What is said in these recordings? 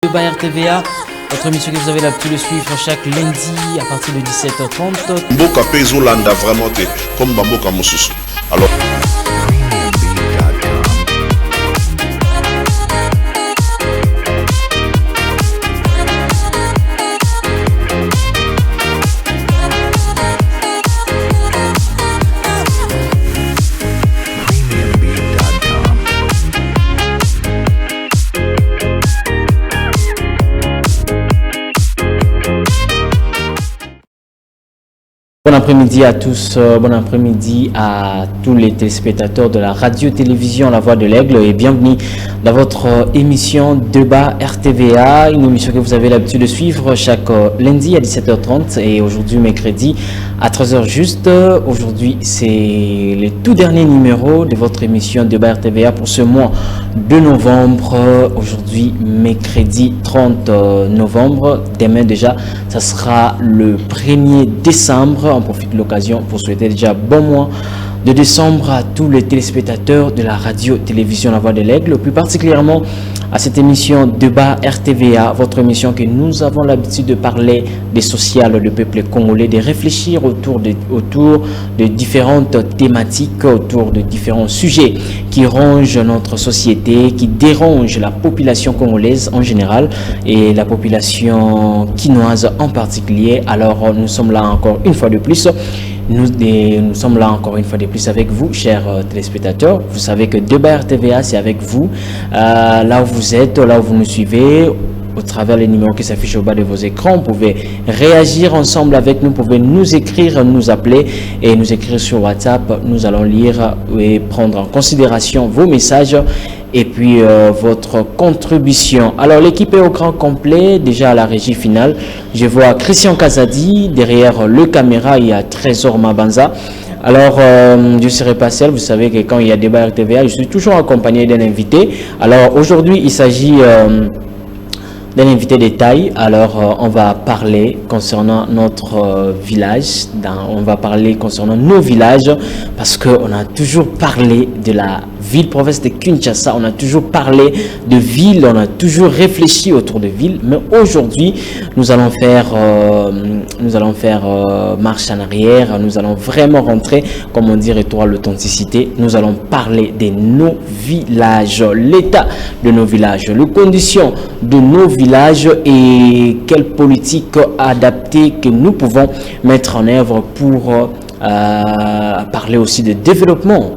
Débat RTVA, votre émission que vous avez l'habitude de suivre chaque lundi à partir de 17h30. Mboka pezo landa vraiment comme Bamboka Mosusu. Alors Bon après-midi à tous, bon après-midi à tous les téléspectateurs de la radio-télévision La Voix de l'Aigle et bienvenue dans votre émission Débat RTVA, une émission que vous avez l'habitude de suivre chaque lundi à 17h30 et aujourd'hui mercredi à 13h juste. Aujourd'hui c'est le tout dernier numéro de votre émission Débat RTVA pour ce mois de novembre. Aujourd'hui mercredi 30 novembre, demain déjà ça sera le 1er décembre. On profite de l'occasion pour souhaiter déjà bon mois de décembre à tous les téléspectateurs de la radio-télévision La Voix de l'Aigle, plus particulièrement à cette émission Débat RTVA, votre émission que nous avons l'habitude de parler des sociales du peuple congolais, de réfléchir autour de différentes thématiques, autour de différents sujets qui rongent notre société, qui dérangent la population congolaise en général et la population quinoise en particulier. Alors nous sommes là encore une fois de plus. Nous sommes là encore une fois de plus avec vous, chers téléspectateurs. Vous savez que Débat RTVA, c'est avec vous. Là où vous êtes, là où vous nous suivez, au travers les numéros qui s'affichent au bas de vos écrans, vous pouvez réagir ensemble avec nous, vous pouvez nous écrire, nous appeler et nous écrire sur WhatsApp. Nous allons lire et prendre en considération vos messages et puis votre contribution. Alors l'équipe est au grand complet, déjà à la régie finale. Je vois Christian Kazadi, derrière le caméra il y a Trésor Mabanza. Alors je ne serai pas seul, vous savez que quand il y a Débat RTVA, je suis toujours accompagné d'un invité. Alors aujourd'hui il s'agit d'un invité de taille. Alors on va parler concernant notre village, on va parler concernant nos villages parce qu'on a toujours parlé de la ville-province de Kinshasa, on a toujours parlé de ville, on a toujours réfléchi autour de ville, mais aujourd'hui nous allons faire marche en arrière, nous allons vraiment rentrer, comme on dit, retour à l'authenticité. Nous allons parler de nos villages, l'état de nos villages, les conditions de nos villages et quelle politique adaptée que nous pouvons mettre en œuvre pour parler aussi de développement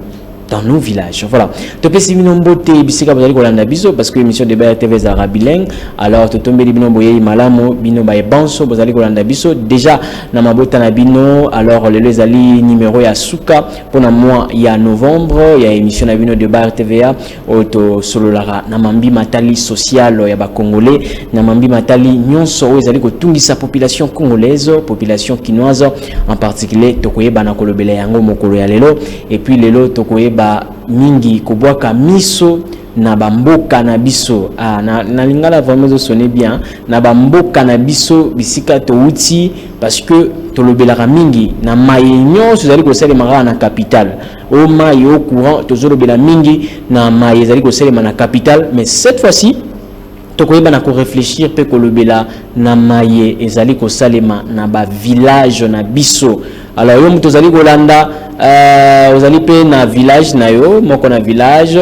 dans nos villages. Voilà. Topesi binombote bisika bazali kolanda biso parce que émission de BRTV zara bilingue. Alors totombe binombo ye malamo bino ba banso bazali kolanda biso déjà na mabota na bino. Alors le ezali numéro ya suka pour na mois ya novembre ya émission na bino de BRTVA auto sololara na mambi matali social ya ba congolais na mambi matali nyonso ezali kotungisa population congolaise, population quinoise en particulier tokoyeba na kolobela yango mokolo ya lelo et puis lelo tokoyeba mingi kobwaka miso na bamboka na biso na lingala vraiment sonner bien na bamboka na biso bisika to uti parce que tolobelaka mingi na mayenyo sozali kosalema na capitale o mayo courant tozolobela mingi na maye ezali kosalema na capitale, mais cette fois-ci tokoyeba na ko réfléchir pe kolobela na maye ezali kosalema na ba village na biso. Alors yo muto zali kolanda ozali pe na village na yo moko na village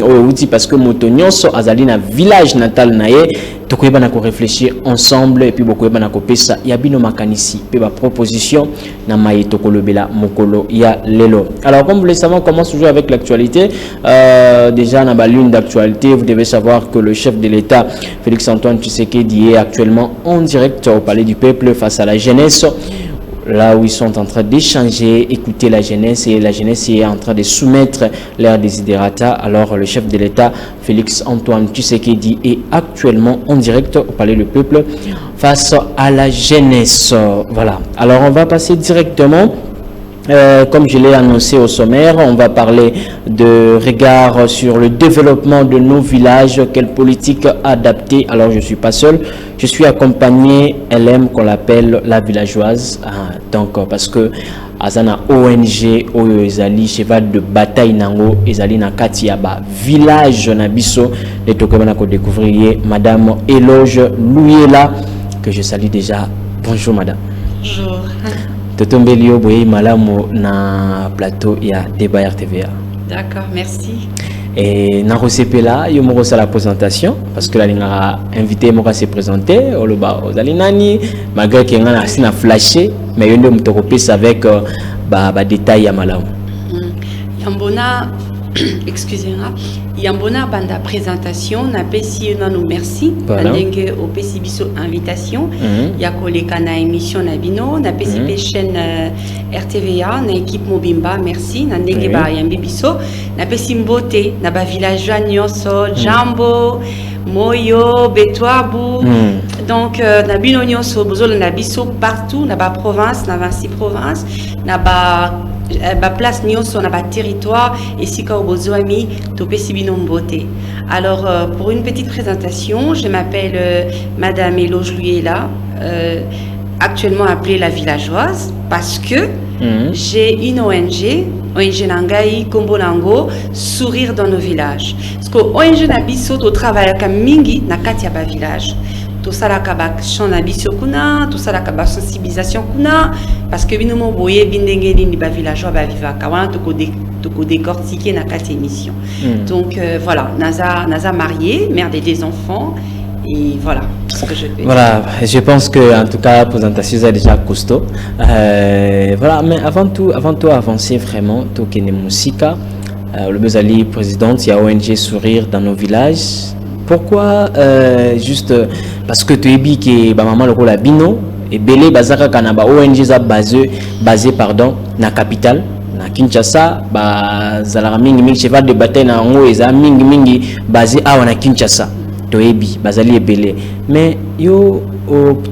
outi parce que moto nyonso azali na village natal na ye tokoyeba na ko réfléchir ensemble et puis bokoyeba na ko pesa ya bino makanisi pe ba proposition na maye tokolobela mokolo ya lelo. Alors comme vous le savez, on commence toujours avec l'actualité. Déjà na ba lune d'actualité, vous devez savoir que le chef de l'État Félix Antoine Tshisekedi est actuellement en direct au Palais du Peuple face à la jeunesse. Là où ils sont en train d'échanger, écouter la jeunesse et la jeunesse est en train de soumettre leurs desiderata. Alors le chef de l'État Félix Antoine Tshisekedi est actuellement en direct au Palais du Peuple face à la jeunesse. Voilà. Alors on va passer directement. Comme je l'ai annoncé au sommaire, on va parler de regard sur le développement de nos villages, quelle politique adaptée. Alors je ne suis pas seul, je suis accompagné, LM qu'on l'appelle la villageoise, Donc parce que azana ONG oyo ezali cheval de bataille nango ezali na kati ya ba village na biso et tokobana ko découvrir madame Éloge Louyela que je salue déjà. Bonjour madame. Bonjour. Totombelio boye malamu na plateau ya Débat RTVA. D'accord, merci. Et na recepela yo moko la présentation parce que la linga invité moko se présenter oloba ozali nani malgré que ngana sina flashé mais yo ndo mutokopesa avec ba détail ya malamu. Yambona excusez-moi, Yambona banda présentation na pesi na nous merci ndenge au pesi biso invitation ya koleka na émission na bino na pesi chaîne RTVA na équipe Mobimba merci na ndenge ba yambi biso na pesi mbote na ba villageois nyonso Jambo Moyo Betwabu donc na bino nyonso bozolo na biso partout na ba province na 26 provinces na ba place nyonso na ba territoire et si ka obozoami topesi bino mbote. Alors pour une petite présentation, je m'appelle madame Éloge Louyela, actuellement appelée la villageoise parce que j'ai une ONG Nangai Kombo Nango Sourire dans nos villages. Parce que ONG na biso to travaille ka mingi na kati ya ba village. Tout ça la kabak chona biso kuna, tout ça la kabak sensibilisation kuna parce que bino mo boye bindenge ni ba villageois ba viva ka wana to ko décortiquer na kati émission. Donc voilà, naza mariée, mère des 2 enfants. Et voilà ce que je peux dire. Voilà, je pense que en tout cas la présentation est déjà costaud. Voilà, mais avant tout avancer vraiment, Tokene Musika, le Bezali présidente, il y a ONG Sourire dans nos villages. Pourquoi juste parce que tu es dit que maman le rôle bino et belé bazaka kanaba ONG za basé pardon na capitale na Kinshasa ba zala mingi cheval de bataille na ngo eza mingi basé à na Kinshasa. Toebi bazali ebele mais yo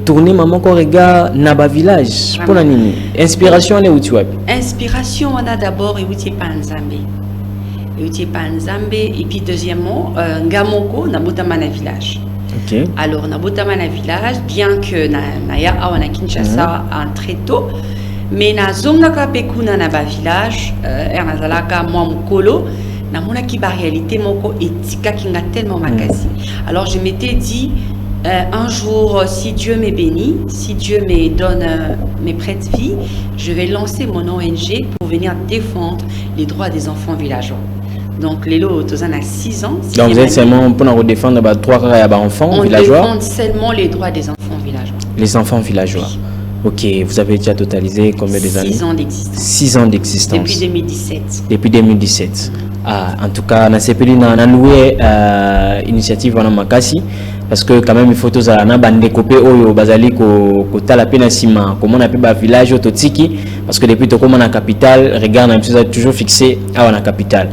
tourner maman ko regard na ba village pour la nini inspiration est où tu wapi inspiration on a d'abord et uti panzambe et puis deuxièmement ngamoko na botamana village. OK. Alors na botamana village bien que na ya awana Kinshasa en très tôt mais na zonga ka pekuna na ba village nazalaka moi mukolo na mona ki ba réalité moko etika kinga tellement makasi. Alors je m'étais dit un jour si Dieu me bénit, si Dieu me donne mes prête vie, je vais lancer mon ONG pour venir défendre les droits des enfants villageois. Donc les lots tous en a 6 ans. Donc vous êtes seulement pour défendre les droits des enfants villageois. On défend seulement les droits des enfants villageois. Les enfants villageois. Ok, vous avez déjà totalisé combien d'années? 6 ans d'existence. 6 ans d'existence. Depuis 2017. Depuis 2017. Ah, en tout cas, on a loué initiative en Makasi parce que quand même il faut tous na bande copé oyo bazali ko tala pena sima comment on appelle ba village ototiki parce que depuis to comme na capitale regarde on a toujours fixé à la capitale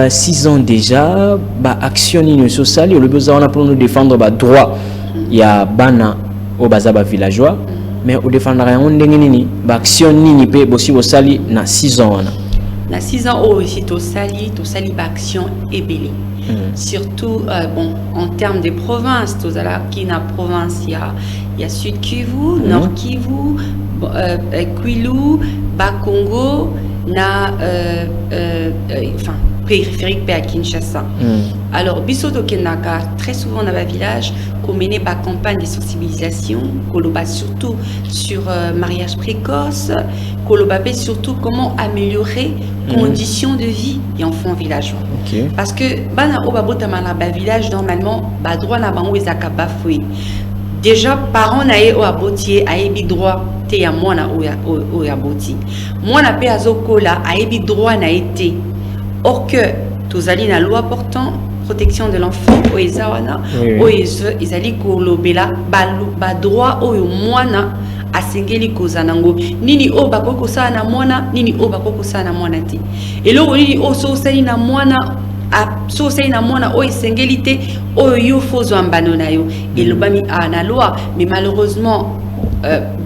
6 ans déjà ba action ni sociale le besoin on a pour nous défendre ba droit il y a bana au bazaba villageois mais au défendre rien on ndenge nini ba action nini pe bosi bosali na 6 ans na 6 ans aussi to sali ba action ebelé. Surtout bon en termes de provinces qui na province il y a Sud Kivu, Nord Kivu, Kwilu, Bas-Congo, na enfin périphérique à Kinshasa. Alors Bisoto Kenaka très souvent dans le village qu'on menait ba campagne de sensibilisation, koloba surtout sur mariage précoce, koloba surtout comment améliorer conditions de vie des enfants villageois. Okay. Parce que bana obabota mala ba village normalement ba droit na bango ezaka bafoué. Déjà parents nae o abotier ayebi droit te ya mwana o ya boti. Mwana pe azokola ayebi droit na été. Or que tozali na loi portant protection de l'enfant o ezawana o ezali kolobela ba droit o mwana asengeli kozanango nini o bakoko sana na mwana nini o bakoko sana na mwana te eloko nini o so sali na mwana so sali na mwana o esengeli te o yo fozo ambano na yo elobami na loi mais malheureusement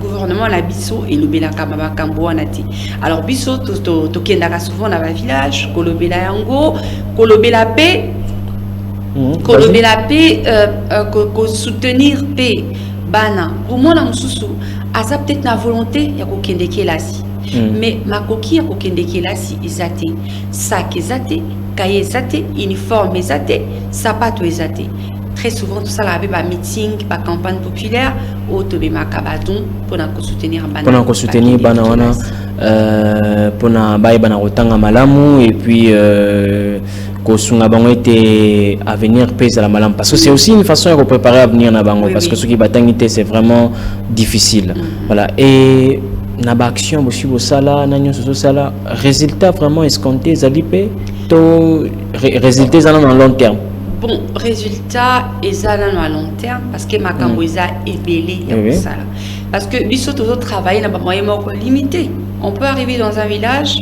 gouvernement la biso elobela kama bakambo wana te. Alors biso to kendaka souvent na ba village kolobela yango kolobela pe ko soutenir pe bana au moins na mususu asa peut-être na volonté ya kokende kelasi mais makoki ya kokende kelasi ezate sac ezate cahier ezate uniforme ezate sapato ezate. Très souvent tout ça là avec ba meeting ba campagne populaire au tobe makabadon pour soutenir bana wana pour na baye bana rotanga malamu et puis kosunga bango était avenir pèse la malam parce que c'est aussi une façon de préparer avenir na bango parce que ce qui batangité c'est vraiment difficile. Voilà, et na ba action aussi bo sala na nyo so sala résultat vraiment escompté zalipe to résultats dans long terme. Bon, résultat est à long terme parce que ma camboisa est belé parce que biso toujours travailler na ba moyen limité. On peut arriver dans un village,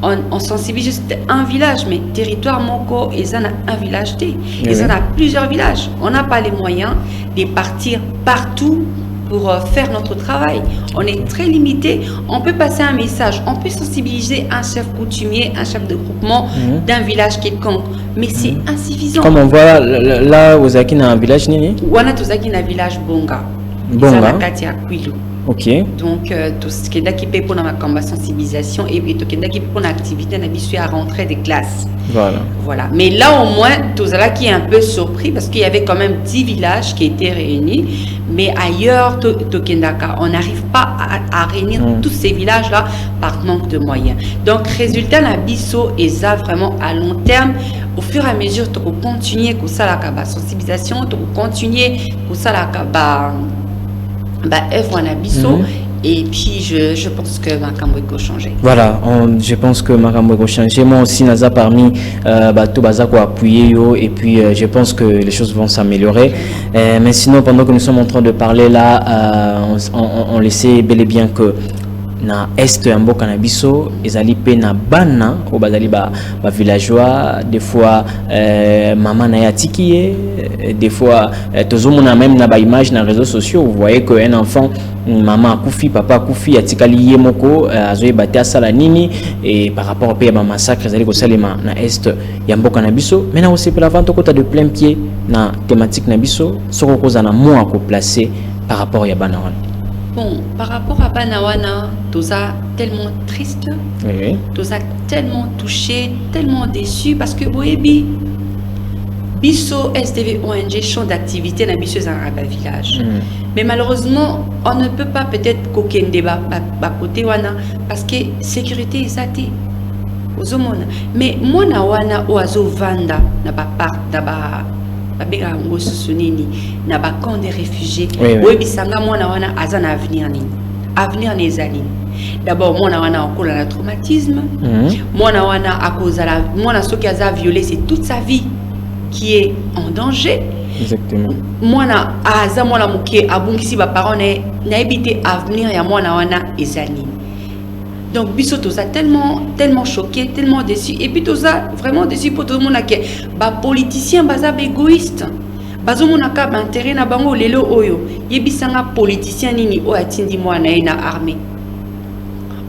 on sensibilise juste un village, mais territoire moko et ça un village et ça a plusieurs villages. On n'a pas les moyens de partir partout pour faire notre travail. On est très limité. On peut passer un message, on peut sensibiliser un chef coutumier, un chef de groupement d'un village quelconque, mais c'est insuffisant. Comme on voit là, vous avez un village nini? On a un village Bonga. Bonga. Ok. Donc, tout ce qui est équipé pour la sensibilisation et puis tout ce qui est équipé pour l'activité, on a à rentrer des classes. Voilà. Mais là, au moins, tout ça qui est un peu surpris parce qu'il y avait quand même 10 villages qui étaient réunis. Mais ailleurs, on n'arrive pas à réunir tous ces villages-là par manque de moyens. Donc, résultat, la biso est ça vraiment à long terme. Au fur et à mesure, tu peux continuer avec la sensibilisation, tu peux continuer avec œuvre en abisso et puis je pense que Makambo va changer. Voilà, je pense que Makambo va changer. Moi aussi, Naza parmi tout Bazako appuyer et puis je pense que les choses vont s'améliorer. Mais sinon, pendant que nous sommes en train de parler là, on laissait bel et bien que na est ya mboka na biso ezali pe na bana o bazali ba villageois des fois maman na yatiki des fois tozomona même na ba image na réseaux sociaux vous voyez que un enfant maman akufi papa akufi atikali ye moko azoye batia sala nini et par rapport pe ba massacre ezali ko salema na est ya mboka na biso mais na aussi pe la vente kota de plein pied na thématique na biso soko koza na mo ko placer par rapport ya bana wana. Bon, par rapport à Banawana, Toza tellement triste, Toza tellement touché, tellement déçu parce que Boebi, Bisso SDV ONG, champ d'activité dans Bisso Zaraba village. Mais malheureusement, on ne peut pas peut-être qu'aucun débat à côté wana parce que sécurité est athée. Mais moi na wana oazo vanda na ba part na ba babega ngo sunini na ba camp des réfugiés webisanga mwana wana azana avenir nezali d'abord mwana wana akola na traumatisme mwana wana akozala mwana soki aza violé c'est toute sa vie qui est en danger. Exactement. Mwana aza mwana muke abungisi ba parents na ebité avenir ya mwana wana ezali. Donc biso toza tellement choqué, tellement déçu et puis toza vraiment déçu pour tout le monde que ba politicien baza égoïste. Bazo monaka ba intérêt na bango lelo oyo. Yebisanga politicien nini o atindi mwana na armée.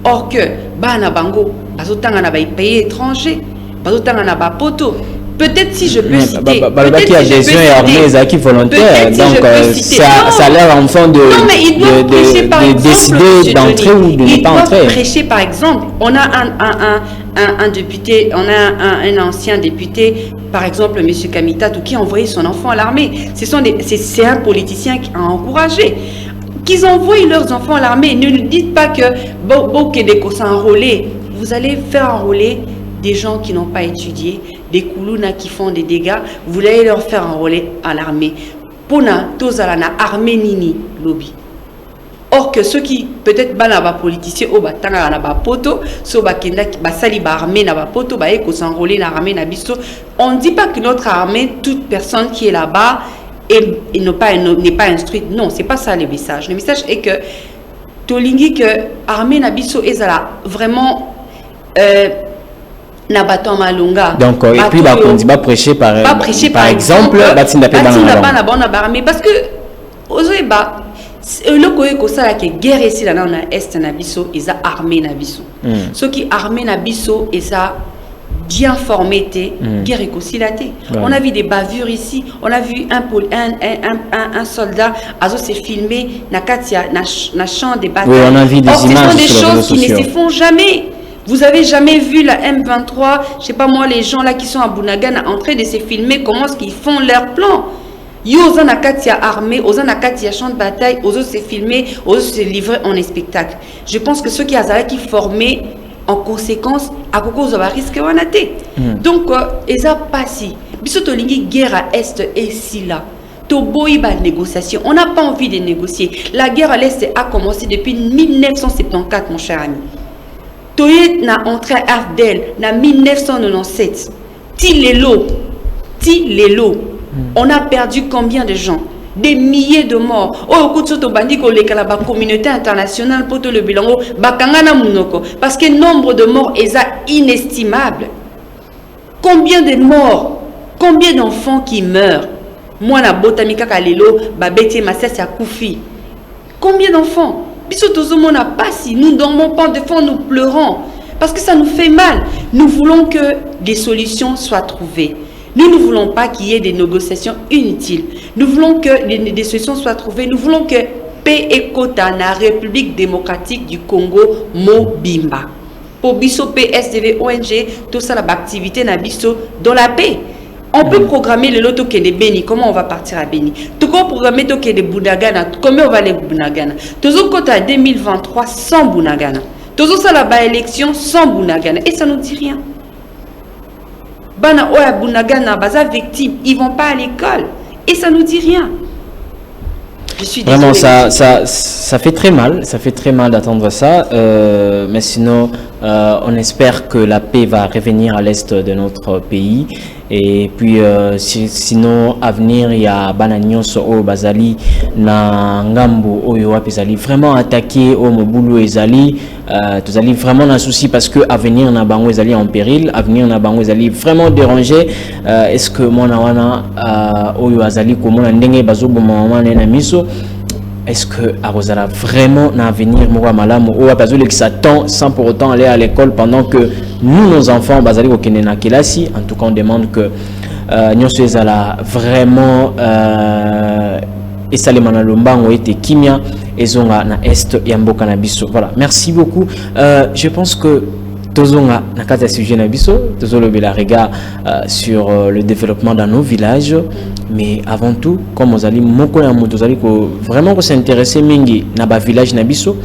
Or que bana bango bazo tanga na ba pays étranger, bazo tanga na ba poto. Peut-être si je peux citer. Peut-être qui a adhésion et armée qui volontaire. Donc ça a l'air enfant de décider d'entrer ou de ne pas entrer. Prêcher par exemple. On a un député, on a un ancien député, par exemple M. Kamitatou, qui a envoyé son enfant à l'armée. C'est un politicien qui a encouragé. Qu'ils envoient leurs enfants à l'armée. Ne dites pas que Bokedeko s'enrôler. Vous allez faire enrôler des gens qui n'ont pas étudié, des koulouna qui font des dégâts, vous allez leur faire enrôler à l'armée. Pona tozalana armée nini lobby. Or que ceux qui peut-être balaba politiciens au batanga na ba poto, so bakenda ba sali ba armée na ba poto ba eko s'enrôler na armée na biso. On ne dit pas que notre armée, toute personne qui est là-bas n'est pas instruite. Non, c'est pas ça le message. Le message est que tolingi que armée na biso ezala vraiment donc et puis va prêcher par exemple parce que ozoeba le koyeko sala ke guerre ici là na est na biso eza armée na biso ce qui armée na biso eza bien formé, guerre écosilaté. On a vu des bavures ici, on a vu un soldat s'est filmé na champ des batailles. Oui, on a vu des images. Ce sont des choses qui ne se font jamais. Vous avez jamais vu la M23, je sais pas moi, les gens là qui sont à Bunagana en train de se filmer comment est-ce qu'ils font leur plan. Yo aux Anakatia armés, aux Anakatia champ de bataille, aux autres se filmer, aux autres se livrer en spectacle. Je pense que ceux qui ont formés en conséquence, à cause de risque wanaté. Donc, ils ont passé. Bisoto lingi guerre à est et ici là. Toboy ba négociation. On n'a pas envie de négocier. La guerre à l'est a commencé depuis 1974, mon cher ami. Toye n'a entré à Ardel en 1997. Tilelo. On a perdu combien de gens? Des milliers de morts. Oh, la communauté internationale pour tout le bilan. Parce que le nombre de morts est inestimable. Combien de morts? Combien d'enfants qui meurent? Moi, na botamika kalelo, babeti masasi akufi. Combien d'enfants? Nous ne dormons pas de fond, nous pleurons. Parce que ça nous fait mal. Nous voulons que des solutions soient trouvées. Nous ne voulons pas qu'il y ait des négociations inutiles. Nous voulons que des solutions soient trouvées. Nous voulons que paix et quota na République démocratique du Congo Mobimba. Pour Bisso PSDV ONG, tout ça l'activité na Bisso dans la paix. On peut programmer le loto qui est de Beni. Comment on va partir à Beni? Tout comme programmer le qui est de Bunagana. Comment on va aller à Bunagana? Tout ça quota 2023 sans Bunagana. Tout ça la élection sans Bunagana. Et ça nous dit rien. Bana oya Bunagana, baza victime, ils vont pas à l'école et ça nous dit rien. Je suis vraiment ça fait très mal, d'attendre ça, mais sinon on espère que la paix va revenir à l'est de notre pays. Et puis sinon à venir il y a Bananios au Bazali na Ngambo oyo apesali vraiment attaqué au Mobulu ezali tous allez vraiment un souci parce que avenir na bango ezali en péril, avenir na bango ezali vraiment dérangé. Est-ce que mona wana oyo azali komona ndenge bazobo mama na miso? Est-ce que Arosala vraiment un avenir moko malamu ou bazoli qui s'attend sans pour autant aller à l'école pendant que nous nos enfants bazali kokende na kelasi? En tout cas on demande que nyonso ezala vraiment et salemana lombango ete kimia ezonga na est ya mboka na biso. Voilà, merci beaucoup. Je pense que tozonga na kata sujet na biso tozolobela regard sur le développement dans nos villages, mais avant tout comme ozali moko ya moto ozali ko vraiment s'intéresser mingi na ba village na biso,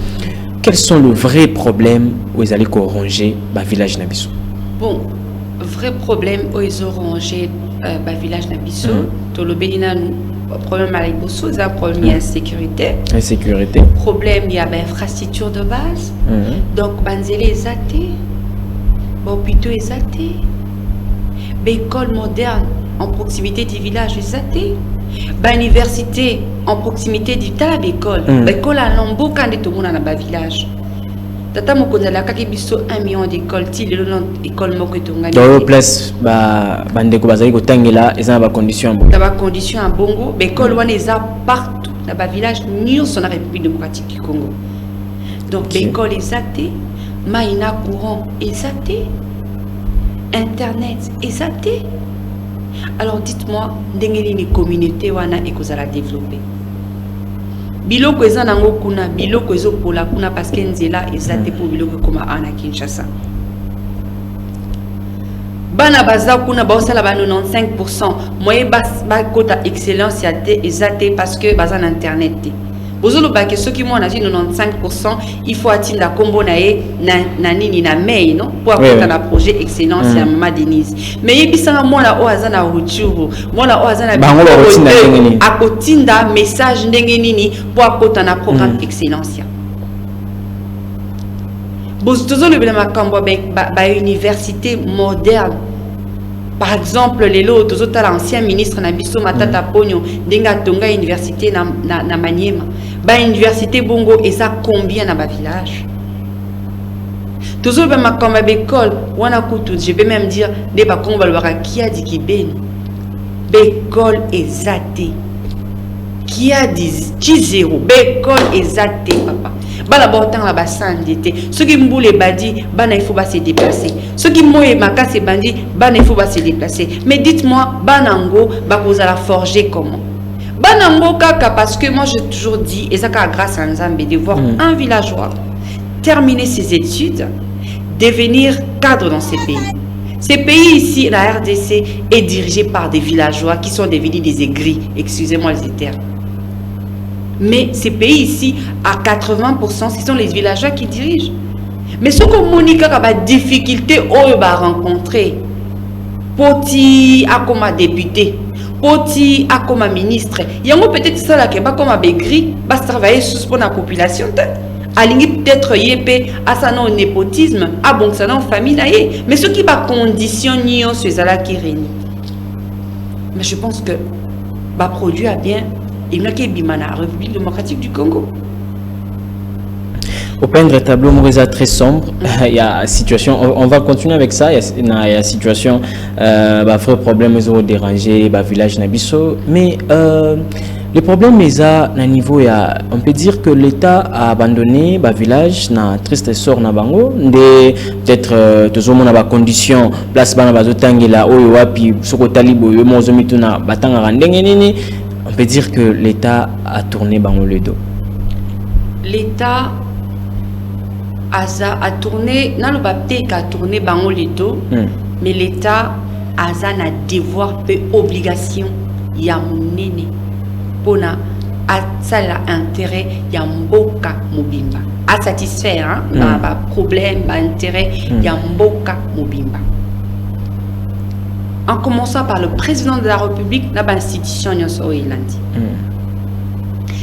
quels sont les vrais problèmes où ils allaient ranger ba village na biso? Bon, vrai problème où ils ont rangé ba village na biso tolobelina problème avec bosso, c'est un problème d'insécurité. Insécurité. Problème, il y a l'infrastructure de base. Donc, banzele est athée. Bon, plutôt est athée. L'école moderne en proximité du village est athée. L'université en proximité du talab école. L'école à l'ambo quand tout le monde dans le village. Tata mokonzala kaki biso 1 million d'écoles ti lelo na école moko etonga dans place bandeko bazali kotangela eza ba condition bongo ba condition en bongo l'école wana eza partout na ba village nyonso na République démocratique du Congo. Donc l'école est athée, maïna courant est athée, internet est athée. Alors dites-moi ndenge ni communauté wana ekozala développer. Biloko eza nango kuna biloko ezo pola kuna parce que nzela ezate pour biloko comme ana Kinshasa. Bana baza kuna ba osala ba 95% moye ba kota excellence ya te ezate parce que baza na internet te. Bozolo ba que ceux qui m'ont dit 95% il faut atteindre combo na na nini na mail non pour avoir un projet excellence ya Mama Denise. Mais yebisanga mwana o azana ruturu mwana o azana akotinda message ndenge nini pour akota na programme excellence ya. Bozolo bela makambo ba université moderne. Par exemple, les lots de l'ancien ministre Nabiso Matata Pogno, Denga Tonga Université na Maniema. Ba université Bongo et ça combien dans ba village? Toujours ben ma comme école, wana kutu, je vais même dire des ba komba le qui a dit qui ben. L'école est athée. Qui a dit qui zéro? L'école est athée papa. Bana botan la bassin d'été. Ceux qui mboule badi, bana il faut pas se déplacer. Ceux qui moye makase bandi, bana il faut pas se déplacer. Mais dites-moi, banango, vous allez forger comment? Banango kaka, parce que moi j'ai toujours dit, et ça grâce à Nzambe, de voir un villageois terminer ses études, devenir cadre dans ces pays. Ces pays ici, la RDC, est dirigé par des villageois qui sont devenus des aigris, excusez-moi les termes. Mais ces pays ici, à 80%, ce sont les villageois qui dirigent. Mais ce que Monica a des difficultés à rencontrer, Poti a comme député, Poti a comme ministre, il y a peut-être ça là qui est comme aigri, va travailler sur la population. Alingi peut-être yépé à sa non népotisme, à bon ça non famille naïe, mais ce qui va conditionner ce zala qui règne. Mais je pense que bah produit a bien il n'a qu'à bimana République démocratique du Congo. Au peindre tableau Moureza très sombre, il y a situation, on va continuer avec ça, il y a situation bah vrai problème ils ont dérangé bah village Nabiso, mais le problème est à niveau on peut dire que l'État a abandonné le village na triste sort na bango de peut-être toujours mon ba condition place bana bazotangela oyo wapi soko talibo yo mozomitu na batanga randenge nini, on peut dire que l'État a tourné bango le dos. L'État a tourné dans le papier a tourné bango le dos, mais l'État a un devoir peu obligation ya monene pona a ça intérêt ya mboka mobimba à satisfaire hein ba problème ba intérêt ya mboka mobimba, en commençant par le président de la République na ba institution nyonso oilandi.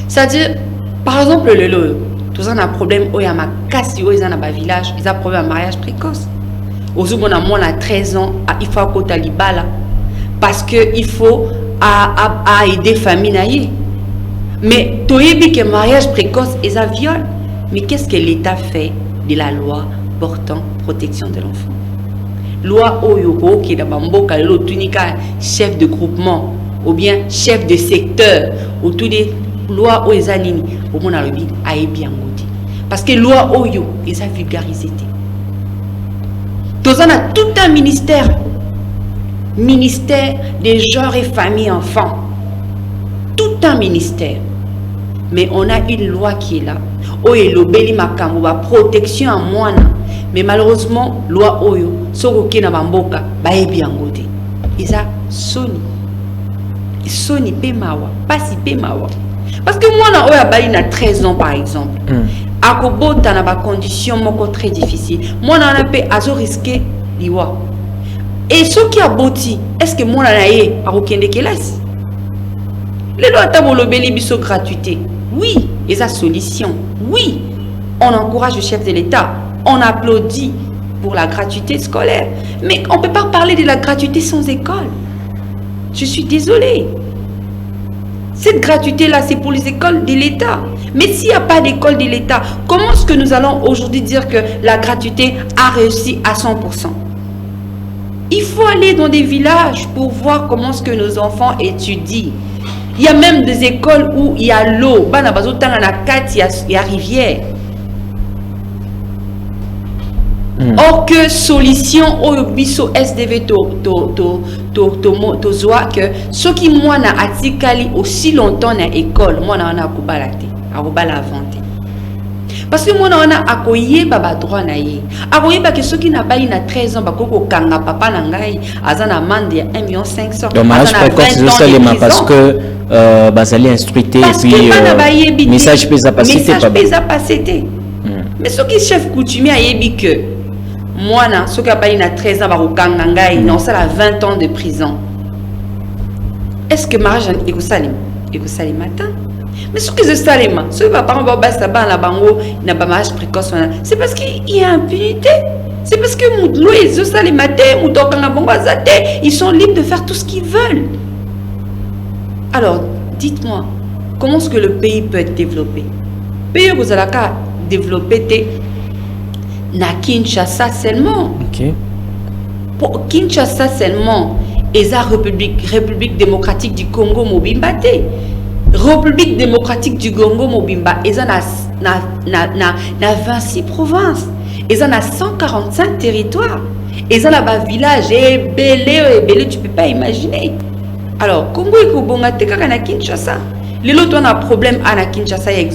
C'est-à-dire par exemple le lo tous on a problème o ya makasi o izana ba village ils a problème à mariage précoce ozumona moi à 13 ans il faut ko talibala parce que il faut à aider famille naïe. Mais toyebi que mariage précoce est un viol. Mais qu'est-ce que l'État fait de la loi portant protection de l'enfant? Loi Oyobo qui est dans Mboka lelo tunika chef de groupement ou bien chef de secteur ou tout des lois Oezanini au monde arabe a bien ngoti. Parce que loi Oyo est a vulgarisé. Tous on a tout un ministère des genres et familles enfants, tout un ministère, mais on a une loi qui est là oyo beli makambo ba protection à moi, mais malheureusement loi oyo soko kina bamboka ba ebi angote isa soni pe mawa pasi pe mawa parce que moi na oyo bali na 13 ans par exemple akobota na ba condition moko très difficile moi na pe azo risquer liwa. Et ce qui a boti, est-ce que moi naïe a aucun décalage? Les lois tabolobeli biso gratuité. Oui, et sa solution. Oui, on encourage le chef de l'État. On applaudit pour la gratuité scolaire. Mais on ne peut pas parler de la gratuité sans école. Je suis désolée. Cette gratuité-là, c'est pour les écoles de l'État. Mais s'il n'y a pas d'école de l'État, comment est-ce que nous allons aujourd'hui dire que la gratuité a réussi à 100%? Il faut aller dans des villages pour voir comment est-ce que nos enfants étudient. Il y a même des écoles où il y a l'eau. Il y a rivière. Or que solution au biso SDV to zoa que ce qui moi na atikali aussi longtemps na école moi na akubalate akubala inventé. Parce que moi on a akoyé baba droit na ye. Akoyé ba que ceux qui n'a pas eu na 13 ans ba koko kanga papa na ngai azana amende ya 1,5 million. Dommage précoce je sais parce que bazali instruité et puis message pesa passer mais ceux qui chef coutumier a yebi que moi na ceux qui a pas eu na 13 ans ba kanga ngai non ça la 20 ans de prison. Est-ce que mariage écosalim matin? Mais ce que je sais, ceux qui n'ont pas mariage précoce, c'est parce qu'il y a impunité. C'est parce que ils sont libres de faire tout ce qu'ils veulent. Alors, dites-moi, comment est-ce que le pays peut être développé? Le pays vous allez développer na Kinshasa seulement. Okay. Pour Kinshasa seulement, et la République démocratique du Congo Mobimbate. République démocratique du Congo Mobimba, ils ont na 26 provinces. Ils ont 145 territoires. Ils ont là-bas village et belé, tu peux pas imaginer. Alors, Congo et Kobonga te kaka na Kinshasa. Les autres ont un problème à Kinshasa et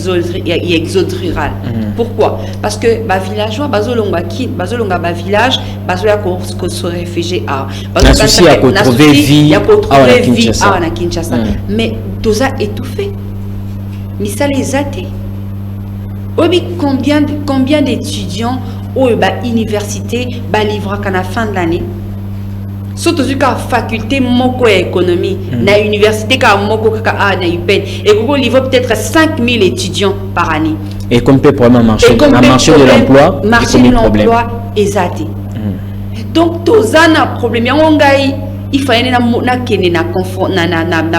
exode rural. Pourquoi? Parce que les villageois, les village, ils se réfugiés à. Il y a souci à trouver vie à Kinshasa. Mais tout ça étouffé. Mais ça les a été. Combien d'étudiants au université livrent à la fin de l'année? Surtout la faculté moko économie, na université ka moko kaka na UPEN et qu'on livre peut-être 5000 étudiants par année. Et comme peut problème marché de l'emploi, marché de l'emploi exact. Donc tous un problème il fallait na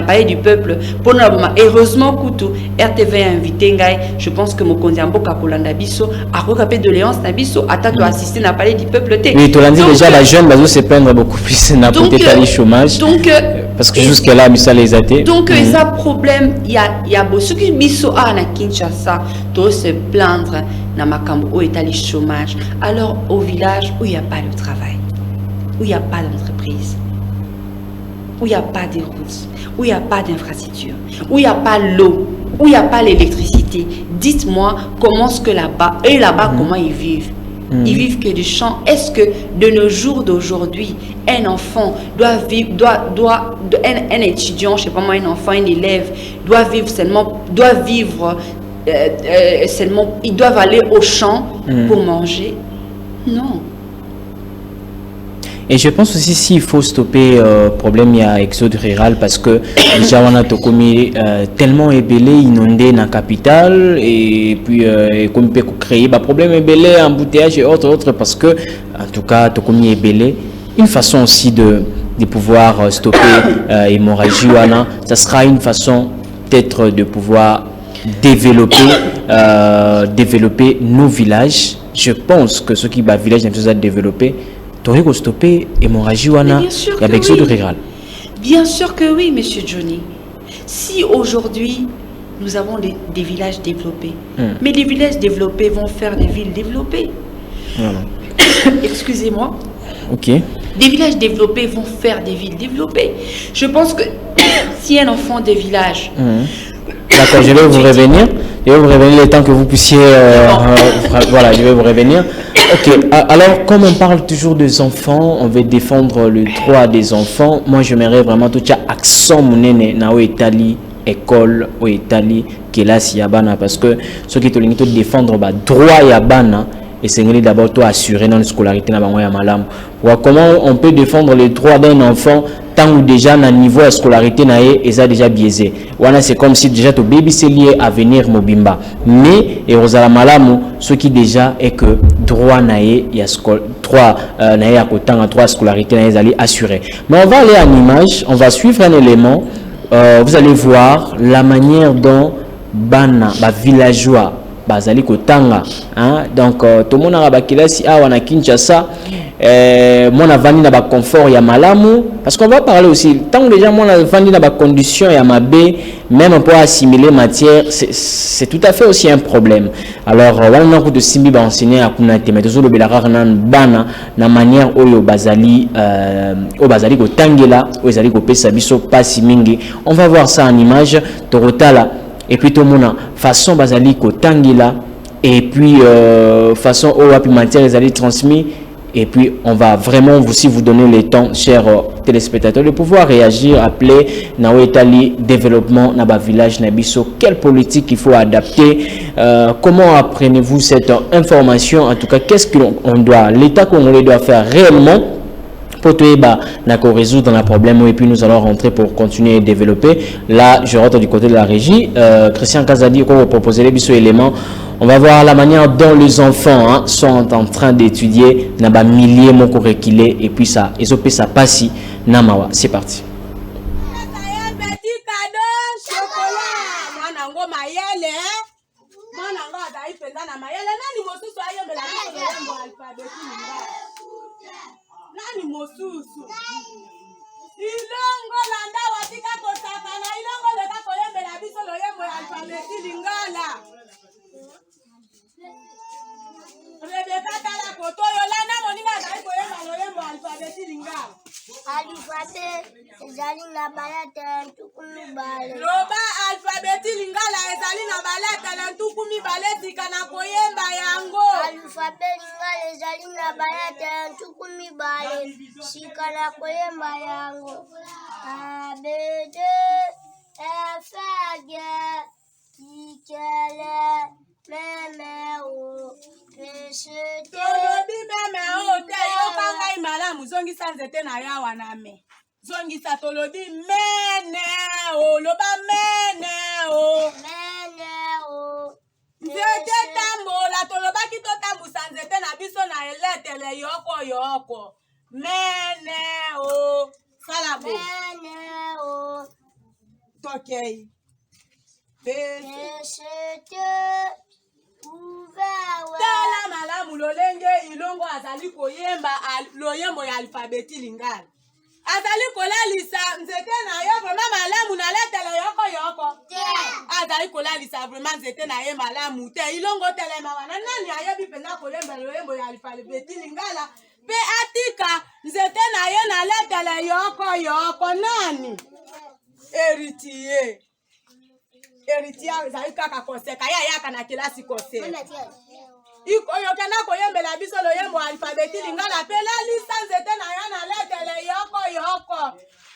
parler du peuple pour heureusement kutu RTV invité je pense que mon kondiambo kakolanda biso a recapé de Léonce na biso attendre assister na parler du peuple té. Oui, tu l'as dit déjà la jeune bazo se plaindre beaucoup plus na peut-être le chômage. Donc parce que jusque là mais ça les a été. Donc ça problème il y a beaucoup qui biso na Kinshasa to se plaindre na makambo où est le chômage alors au village où il y a pas de travail, où il y a pas d'entreprise, où il n'y a pas de routes, où il n'y a pas d'infrastructure, où il n'y a pas l'eau, où il n'y a pas l'électricité. Dites-moi comment est-ce que là-bas, et là-bas, comment ils vivent? Ils vivent que du champ. Est-ce que de nos jours d'aujourd'hui, un enfant doit vivre, un étudiant, je sais pas moi, un enfant, un élève, doit vivre seulement, ils doivent aller au champ pour manger? Non. Et je pense aussi s'il faut stopper le problème il y a exode rural parce que déjà on a tellement ébélé inondé dans la capitale et puis comme peut créer des problèmes ébélé embouteillage et autres parce que en tout cas Tokomi ébélé une façon aussi de pouvoir stopper l'hémorragie ça sera une façon peut-être de pouvoir développer nos villages. Je pense que ceux qui va village ont chose à développer pour stopper l'hémorragie avec ceux de rural. Bien sûr que oui, monsieur Johnny. Si aujourd'hui, nous avons des villages développés, mais les villages développés vont faire des villes développées. Voilà. Excusez-moi. Ok. Des villages développés vont faire des villes développées. Je pense que si un enfant des villages... D'accord, je vais vous revenir. Je vais vous revenir le temps que vous puissiez... voilà, je vais vous revenir. Ok, alors comme on parle toujours des enfants, on veut défendre le droit des enfants. Moi, j'aimerais vraiment tout ça accent mounene na Italie, école, Italie, classe yabana parce que ceux qui te défendre le droit yabana et c'est d'abord toi assurer dans la scolarité na bango ya malam. Comment on peut défendre le droit d'un enfant tant ou déjà na niveau de scolarité na et ça déjà biaisé. Voilà, c'est comme si déjà ton baby c'est lié à venir mobimba. Mais et rosala malamu ce qui déjà est que droit na il y a droit na à côté en droit scolarité na allez assurer. Mais on va aller en image, on va suivre un élément. Vous allez voir la manière dont bana ba villageois bazali kotanga hein donc tout le monde a bakilasi a wana Kinshasa mon avani na ba confort ya malamu parce qu'on va parler aussi tant déjà mon avani na ba condition ya mabe même pour assimiler matière c'est tout à fait aussi un problème alors wana na ko de simbi ba enseigner à kuna te mais toujours le belara nan bana na manière oyo bazali kotangela oyo bazali ko pesa biso pasi mingi on va voir ça en image torotala. Et puis tout le monde façon basali kotangila et puis façon owapi matière les allez transmis et puis on va vraiment aussi vous donner le temps chers téléspectateurs de pouvoir réagir appeler na Italie développement na ba village na biso quelle politique il faut adapter comment apprenez-vous cette information en tout cas qu'est-ce que on doit l'état congolais doit faire réellement pour résoudre un problème et puis nous allons rentrer pour continuer à développer. Là, je rentre du côté de la régie. Christian Kazadi, on va proposer les bisous éléments. On va voir la manière dont les enfants sont en train d'étudier. Naba milliers mon curriculé et puis ça, ils ont fait ça passi. Namawa, c'est parti. Nani mosusu ilongo landa watika kotaka na ilongo leka koyembela biso loyembo ya alfabeti lingala alphabet lingala. Alphabet ezali na baletele ntuku mibale. Loba alphabet lingala ezali na baletele ntuku mibale tika na koyemba yango. Alphabet lingala ezali na baletele ntuku mibale sika na koyemba yango. A, B, D, F, G, I, K, L, M, O, P, C, T. Tolobi meme o te yokanga imalamu zongisa nzete na yawa na me. Zongisa tolobi mene o loba mene o. Mene o. Nzete tambola toloba kito tambusa nzete na biso na eletele yoko yoko. Mene o. Salabo. Mene o. Tokei. Tala malamu lolenge ilongo azali koyemba loyembo ya alfabeti lingala. Azali kolalisa nzete na yo vraiment malamu na letele yoko yoko. Azali kolalisa vraiment nzete na ye malamu te ilongo telema wana nani ayebi pena koyemba loyembo ya alfabeti lingala pe atika nzete na ye na letele yoko yoko nani? Héritier. Héritier zali kaka koseka ya yaka na kilasi koseka. Iko yokena koyembela biso loyembo alfabeti lingala pe la lista nzete na ya na letele yoko yoko.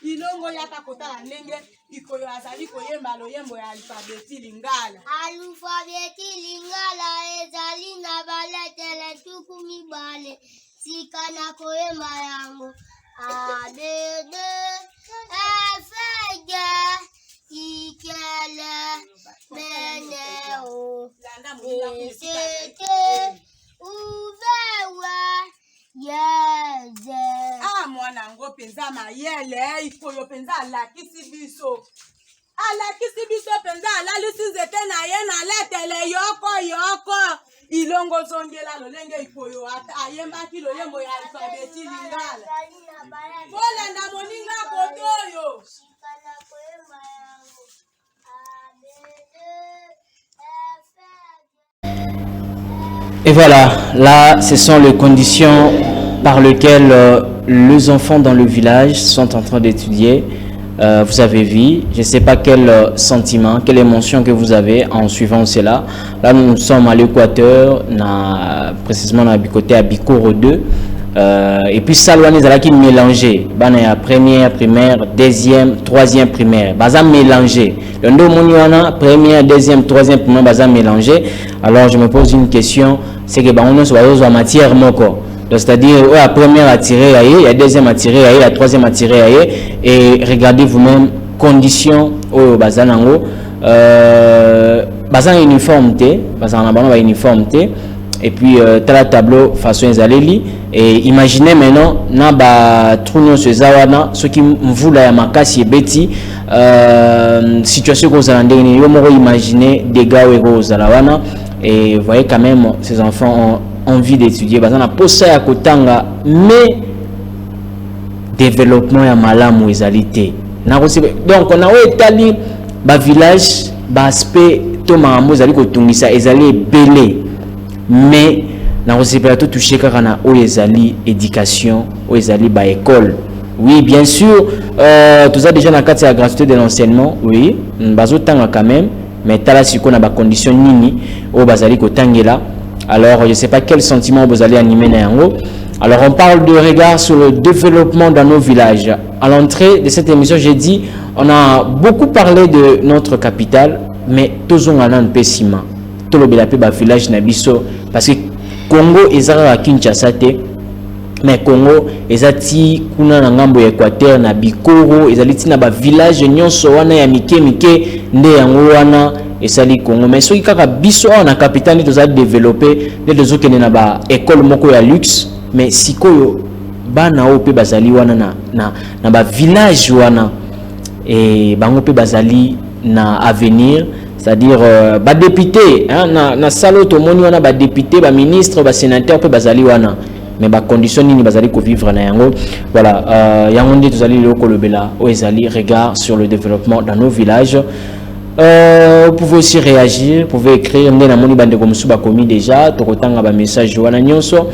Ilongo yaka kotala ndenge iko yo azali koyemba loyembo ya alfabeti lingala. Alfabeti lingala ezali na baletele ntuku mibale sika na koyemba yango. A, B, D, F, G, I, K, L, M, N, O, P, C, T, U, V, W, X, Z. Ah mwana ngo penza mayele iko yo penza alakisi biso. Alakisi biso penza alalisi nzete na ye na letele yoko yoko. Ilongo zongela lolenge iko yo ayembaki loyembo ya alfabeti lingala. Bola nda moninga kotoyo. Sikana koyemba yango. A, B, D, F, G. Et voilà, là, ce sont les conditions par lesquelles les enfants dans le village sont en train d'étudier. Vous avez vu, je ne sais pas quel sentiment, quelle émotion que vous avez en suivant cela. Là, nous sommes à l'Équateur, précisément dans le côté à Bikoro 2. Et puis, ça, on est qui mélangé. Il y a première, primaire, deuxième, troisième, primaire. Baza mélangé. Le nom première, deuxième, troisième, primaire, baza mélangé. Alors, je me pose une question. C'est que on est en matière moko. C'est-à-dire, la première à tirer ailleurs, la deuxième à tirer ailleurs, la troisième à tirer ailleurs. Et regardez vous-même, conditions au bazanango. Bazan uniformité, bazan en uniformité. Et puis, tel tableau façon ezaleli. Et imaginez maintenant, na ba truno se zawana, ce qui m'voula ya makasi et beti, situation que vous allez yo moro imaginer des gars ou zalawana. Et vous voyez quand même, ces enfants ont envie d'étudier. Bazana posa ya kotanga, mais développement ya malamu ezalité. Donc on a établi ba village, ba aspect to marambo ezali kotungisa ezali belé. Mais na recevra tout toucher car na o ezali éducation, o ezali ba école. Oui, bien sûr, tout ça déjà dans cadre de la gratuité de l'enseignement, oui, bazo tanga quand même, mais tala siko na ba condition nini o bazali ko tangela. Alors, je sais pas quel sentiment vous allez animer na yango. Alors, on parle de regard sur le développement dans nos villages. À l'entrée de cette émission, j'ai dit, on a beaucoup parlé de notre capitale, mais tous on a un pessima. Tout le village Nabiso, parce que Congo est à Kinshasa, mais Congo est à kuna na ngambo Équateur na Bikoro, est à na ba village nyonso wana ya mike nde yango wana esali Congo. Mais soki kaka biso na capitale to za développer de zo kene na ba école moko ya luxe, mais sikoyo bana o pe bazali wana na ba village wana et bango pe bazali na avenir. C'est-à-dire, bah député, hein, na salo to moni wana ba député, ba ministre, ba sénateur pe bazali wana. Mais ba condition nini bazali ko vivre na yango. Voilà, yango ndi tozali le kolobela o ezali regard sur le développement dans nos villages. Vous pouvez aussi réagir, vous pouvez écrire ndena moni bande comme suba komi déjà, to kotanga ba message wana nyonso.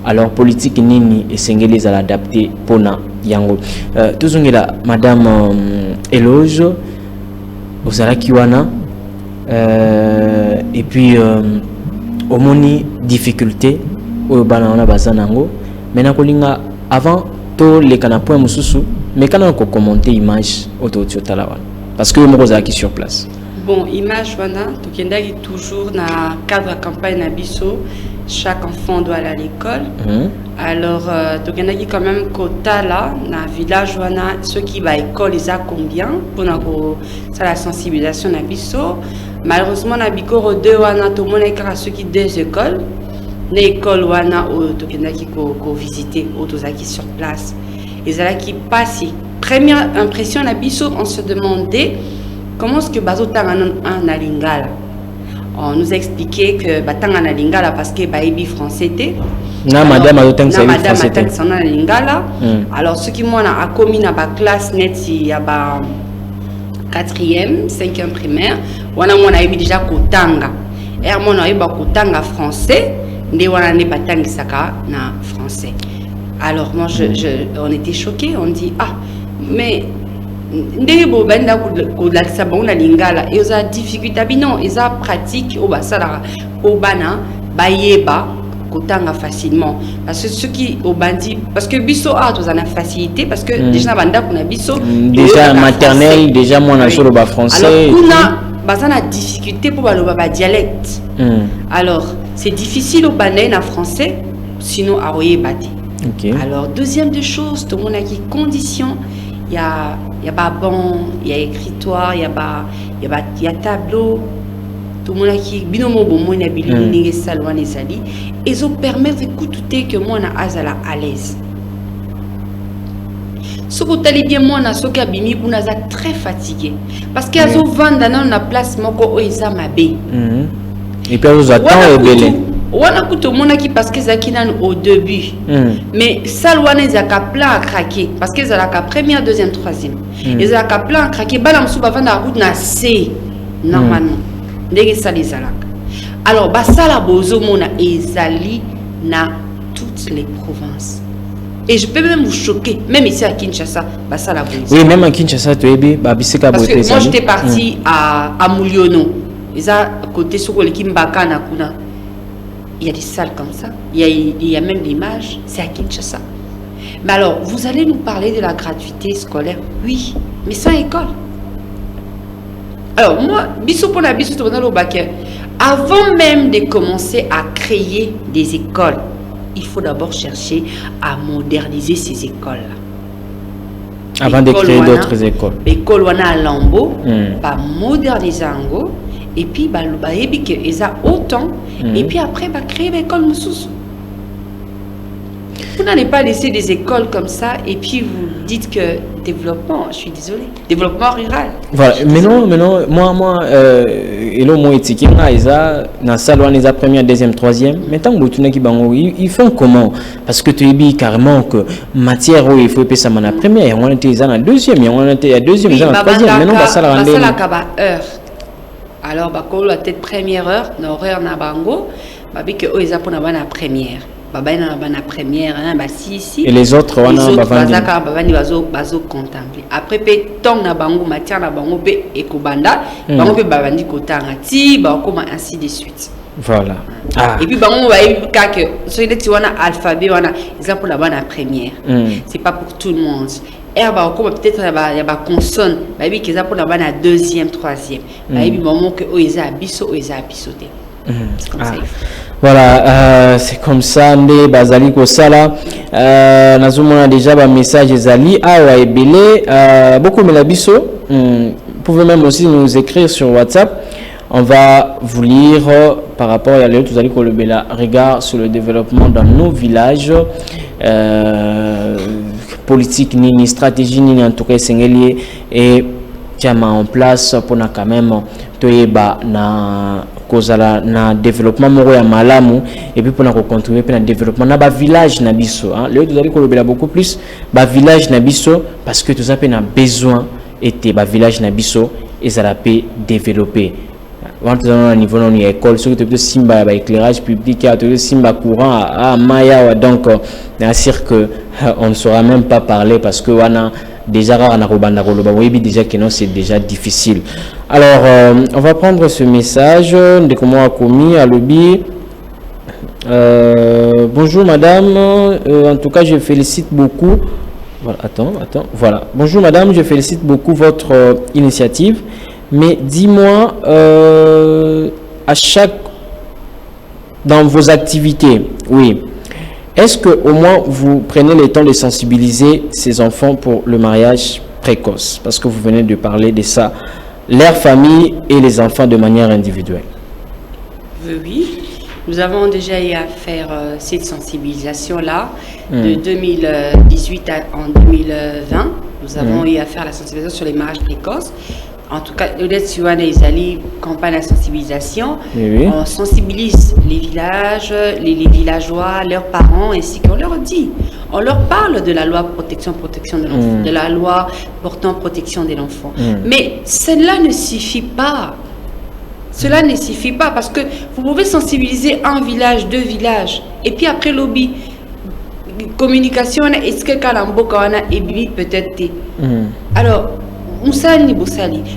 alors politique nini esengeli à l'adapter pona yango tozongela madame Eloge ozalaki wana et puis omoni difficulté oyo bana wana bazanango maintenant kolinga avant to le kana point mususu mais kana ko commenter image auto tala wana parce que mo kozalaki sur place. Bon, image wana tokendaki toujours na cadre campagne na biso, chaque enfant doit aller à l'école. Alors tokendaki quand même quota là na village wana ceux qui va à l'école ils a combien pour ça la sensibilisation na biso. Malheureusement na bikoro 2 wana tout le monde est ceux qui deux écoles. L'école wana o tokendaki ko visiter o tozaki sur place. Ils allaient qui passent. Première impression na biso on se demandait comment est-ce que bazo tangana en lingala. On nous a expliqué que batanga lingala parce que baïbi français était. Na madame azo tangana français. Na lingala. Alors ce qui moi a commis na ba classe net il y a ba 4e, 5e primaire, wana mona yebi déjà kotanga. Et mona yebi kotanga français, ndé wana ne batanga saka na français. Alors moi on était choqués, on dit ah mais ndenge bo banda ko la sabona lingala et oza difficulté non ils a pratique au basala au bana bayeba kotanga facilement parce que ceux qui au bandi parce que biso a tous en facilité parce que déjà banda kuna biso déjà maternelle déjà moi na solo ba français alors kuna bazana difficulté pour ba dialecte alors c'est difficile au bana na français sinon à oyebati. Okay. Alors deuxième des choses tout le monde a qui conditions il y a pas bon il y a écritoire il y a tableau tout le monde a qui binomo bon moi na bilini salwa ne sali et ça permet d'écouter que moi na azala à l'aise ce que tu bien moi na so ka bimi kuna za très fatigué parce que azo vanda na na place moko oiza mabe et puis vous attend belé wana kuto mona ki parce que zakina au début mais salwana zaka plein à craquer parce que zaka première deuxième troisième et zaka plein à craquer bala msuba vanda route na C normalement ndenge ça les alaka alors basala bozo mona ezali na toutes les provinces et je peux même vous choquer même ici à Kinshasa basala bozo oui même à Kinshasa tu es babiseka parce que moi j'étais parti à Mouliono ils a côté sur le Kimbaka na kuna. Il y a des salles comme ça, il y a même l'image, c'est à Kinshasa. Mais alors, vous allez nous parler de la gratuité scolaire, oui, mais sans école. Alors, moi, avant même de commencer à créer des écoles, il faut d'abord chercher à moderniser ces écoles-là. Avant de créer d'autres écoles. L'école wana à Lambo, pas moderniser en go. Et puis bah ils a autant et puis après bah créer une école mususu. Vous n'allez pas laisser des écoles comme ça et puis vous dites que développement, je suis désolé, développement rural. Voilà, mais non, moi et là moi étiqué na salon les première, deuxième, troisième, mais tant que tu n'as qui bango ils font comment parce que tu es carrément que matière où il faut payer ça la première, on était dans la deuxième, on était à deuxième, dans la troisième, mais non pas ça la rendre. Heure. Alors, la tête première heure, l'horaire na bango, babi que ils apprennent à la première. Baba na la première, si. Et les autres, on a bazo contempler. Après, pe tong na bango, matière na bango, pe ekobanda, bango pe babandi kotanga ti, ba comme ainsi de suite. Voilà. Et puis bango va y que sur les tiwana alphabet, wana, ils apprennent à la première. C'est pas pour tout le monde. Peut-être il y a consonne baby qui pour la deuxième troisième baby moment que ils a biso c'est comme ça voilà c'est comme ça ndé bazali ko sala nazomona déjà ba message ezali awa ebele beaucoup mais la biso vous pouvez même aussi nous écrire sur WhatsApp. On va vous lire par rapport à l'autre, vous allez regard sur le développement dans nos villages. Politique ni stratégie ni en tout cas singelier et tiama en place pour na quand même toyeba na kozala na développement moko ya malamu et puis pour na contribuer na développement na ba village na biso hein le vous allez kolobela beaucoup plus ba village na biso parce que tout ça pe na besoin était ba village na biso et ça la peut développer au niveau de l'école, ce que tu simba éclairage public, tu simba courant à Maya, donc que on ne saura même pas parler parce que on a déjà déjà que non, c'est déjà difficile. Alors on va prendre ce message de comment a commis à lobby. Bonjour madame, en tout cas je félicite beaucoup. Voilà, voilà. Bonjour madame, je félicite beaucoup votre initiative. Mais dis-moi, dans vos activités, oui, est-ce que au moins vous prenez le temps de sensibiliser ces enfants pour le mariage précoce? Parce que vous venez de parler de ça, leur famille et les enfants de manière individuelle. Oui, nous avons déjà eu à faire cette sensibilisation-là de 2018 en 2020. Nous avons eu à faire la sensibilisation sur les mariages précoces. En tout cas, les alliés campagne de sensibilisation. Oui. On sensibilise les villages, les villageois, leurs parents, ainsi qu'on leur dit. On leur parle de la loi protection de l'enfant, de la loi portant protection de l'enfant. Mais cela ne suffit pas. Cela ne suffit pas parce que vous pouvez sensibiliser un village, 2 villages, et puis après lobby, communication, est-ce que Kalamboka et Bibi peut-être. Alors,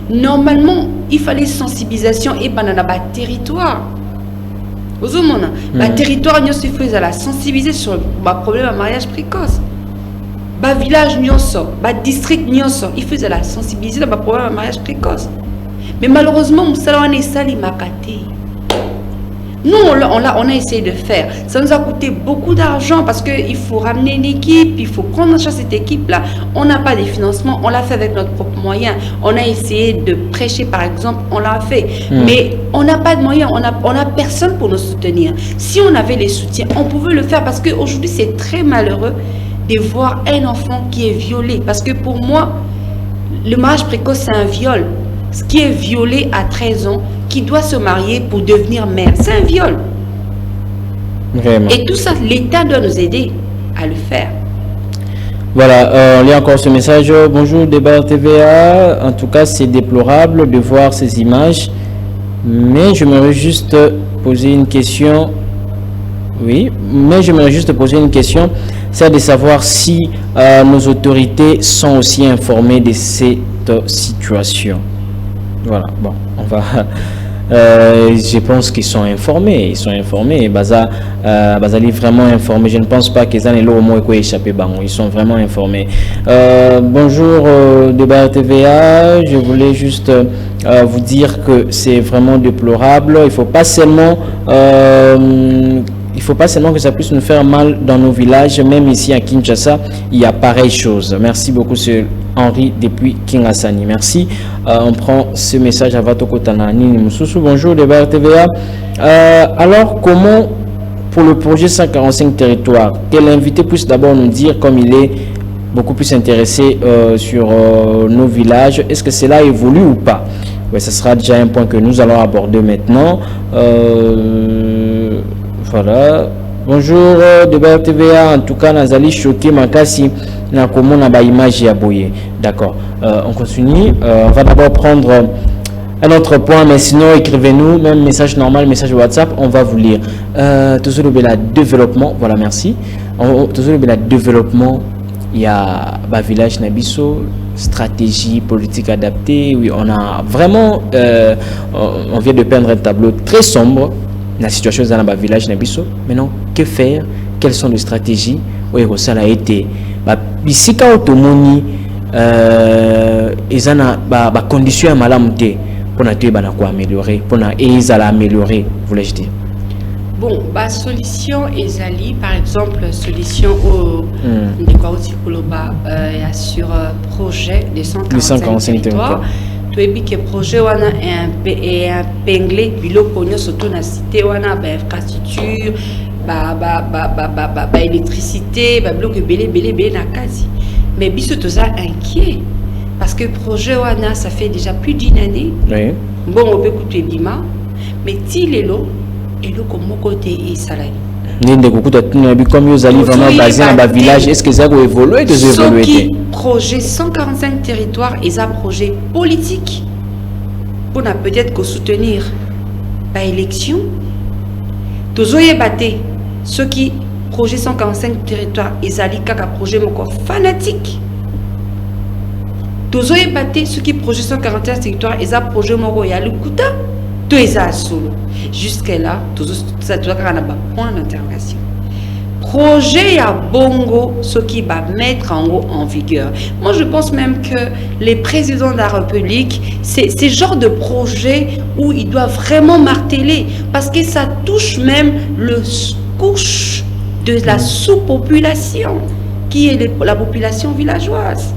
normalement, il fallait sensibilisation et banana territoire. Territoire, nous suffit à la sensibiliser sur le problème de mariage précoce. Village, district, il faisait la sensibiliser sur le problème de mariage précoce. Mais malheureusement, nous, on a essayé de faire. Ça nous a coûté beaucoup d'argent parce qu'il faut ramener une équipe, il faut prendre en charge cette équipe-là. On n'a pas de financement, on l'a fait avec notre propre moyen. On a essayé de prêcher, par exemple, on l'a fait. Mais on n'a pas de moyens, on n'a personne pour nous soutenir. Si on avait les soutiens, on pouvait le faire parce qu'aujourd'hui, c'est très malheureux de voir un enfant qui est violé. Parce que pour moi, le mariage précoce, c'est un viol. Ce qui est violé à 13 ans, qui doit se marier pour devenir mère, c'est un viol. Vraiment. Et tout ça, l'État doit nous aider à le faire. Voilà, on lit encore ce message. Bonjour, Débat TVA. En tout cas, c'est déplorable de voir ces images. Mais j'aimerais juste poser une question. Oui, mais j'aimerais juste poser une question. C'est de savoir si nos autorités sont aussi informées de cette situation. Voilà, bon, on va. Je pense qu'ils sont informés. Ils sont informés. Bazali vraiment informés. Je ne pense pas qu'ils aient le mot échappé. Ils sont vraiment informés. Bonjour, Débat TVA. Je voulais juste vous dire que c'est vraiment déplorable. Il faut pas seulement que ça puisse nous faire mal dans nos villages, même ici à Kinshasa, il y a pareille chose. Merci beaucoup, c'est Henri depuis Kingasani. Merci. On prend ce message à Vatokotana. Nini Moussoussou. Bonjour, Débat TVA. Alors, comment, pour le projet 145 territoires, que l'invité puisse d'abord nous dire, comme il est beaucoup plus intéressé sur nos villages, est-ce que cela évolue ou pas? Ouais, ce sera déjà un point que nous allons aborder maintenant. Voilà. Bonjour, Débat TVA. En tout cas, Nazali choqué Makasi na comment na ba image ya boye. D'accord. On continue. On va d'abord prendre un autre point, mais sinon écrivez-nous, même message normal, message WhatsApp, on va vous lire. Toujours le développement. Voilà, merci. Toujours le développement. Il y a bah, village Nabiso, stratégie politique adaptée. Oui, on a vraiment, on vient de peindre un tableau très sombre. La situation dans le village Nabiso. Maintenant, que faire? Quelles sont les stratégies? Oui, ça a été. Ici, quand on ils ont conditions à malamute pour améliorer, pour améliorer, voulais-je dire. Bon, solution Ezali, par exemple, solution au sur projet des 145 territoires. Tu as que projet wana est un penglé biloko surtout na cité wana infrastructure électricité bloc belé na kasi mais biso toza inquiet parce que projet wana ça fait déjà plus d'1 année. Oui. Bon on peut écouter bima mais ti lelo eloko moko te et salari comme vous allez vraiment basé dans le village, est-ce que ça va évoluer? Ce projet 145 territoires et un projet politique pour peut-être que soutenir par élection. Tozoye bate, ceux qui projet 145 territoires, ils allaient qu'à projet fanatique. Tozoye bate, ceux qui projet 141 territoires, ils ont projet moko ya lukuta, tout ils ont solo. Jusqu'à là, ça doit avoir un point d'interrogation. Projet à bongo, ce qui va mettre en vigueur. Moi, je pense même que les présidents de la République, c'est ce genre de projet où ils doivent vraiment marteler, parce que ça touche même le couche de la sous-population, qui est la population villageoise.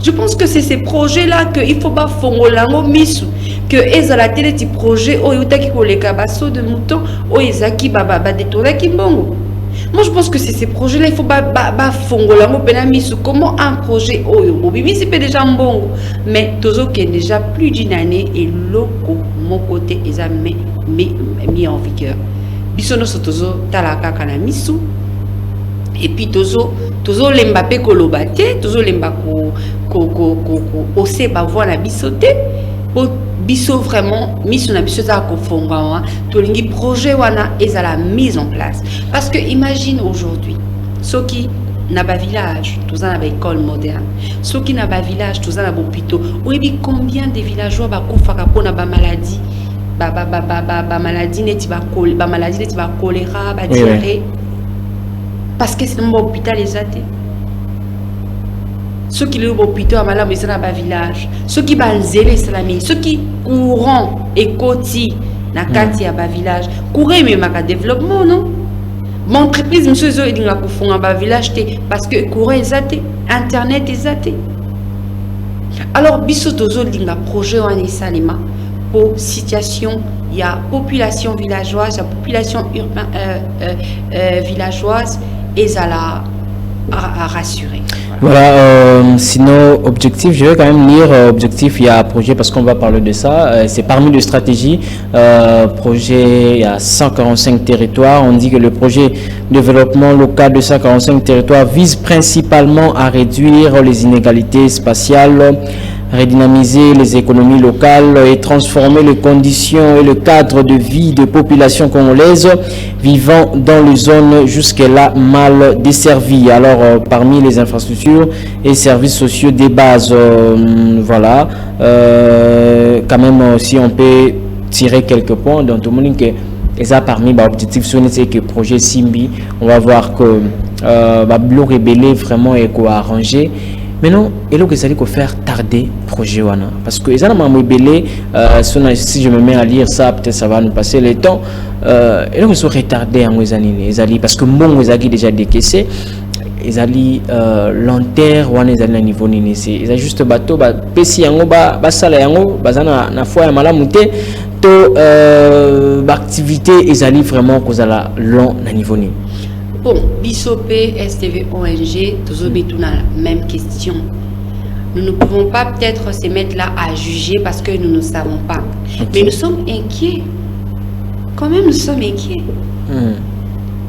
Je pense que c'est ces projets-là qu'il faut pas fongolango misu, que ils ont la télé de projet, ou ils ont les cabasso de mouton, ou ils ont qui détourner qui bongo. Moi, je pense que c'est ces projets-là, il faut pas fongolango penamisu. Comment un projet oyo bibi c'est déjà bon, mais tozo qui est déjà plus d'une année et loko mon côté ils ont mis en vigueur. Bisono sotozo talaka kana misu et puis tozo l'Mbappé kolobate, tozo l'Mbako ose ba voix bisoté pour biso vraiment misu na biso za ko fonga to lingi projet wana et à la mise en place, parce que imagine aujourd'hui ceux qui n'a pas village, tous en avec école moderne, ceux qui n'a pas village, tous en avec hôpital, ou et combien de villageois ba kufaka pona ba maladie maladie neti ba choléra ba diarrhée, parce que c'est mon hôpital les athées. Ceux qui le hôpital à Malam, ils sont dans le village. Ceux qui banzélé salami, ceux qui courant et côté na kati à bas village, courir mais ma développement non. Mon entreprise monsieur zo idinga ko fonga ba village té parce que courant est internet est. Alors biso tozo dinga projet en salima pour situation il y a population villageoise, il y a population villageoise et ça la à rassurer. Voilà, sinon, objectif, je vais quand même lire objectif, il y a projet parce qu'on va parler de ça. C'est parmi les stratégies. Projet, il y a 145 territoires. On dit que le projet développement local de 145 territoires vise principalement à réduire les inégalités spatiales, redynamiser les économies locales et transformer les conditions et le cadre de vie de populations congolaises vivant dans les zones jusque-là mal desservies. Alors, parmi les infrastructures et services sociaux des bases, voilà, quand même, si on peut tirer quelques points, donc tout le monde que ça parmi les objectifs, c'est que le projet Simbi, on va voir que le rébellé vraiment est arrangé. Mais non, il faut faire tarder le projet. Parce que si je me mets à lire ça, peut-être ça va nous passer le temps. Il faut retarder parce que mon est déjà décaissé. Ils allaient l'enterre ou ils allaient niveau nini. Ils ont juste bateau, pesi yango ba sala yango, bazana na foi ya malamuté to activité ils allaient vraiment cause la long na niveau nini. Bon, BISOP, STV, ONG, tous la même question. Nous ne pouvons pas peut-être se mettre là à juger parce que nous ne savons pas. Okay. Mais nous sommes inquiets. Quand même, nous sommes inquiets.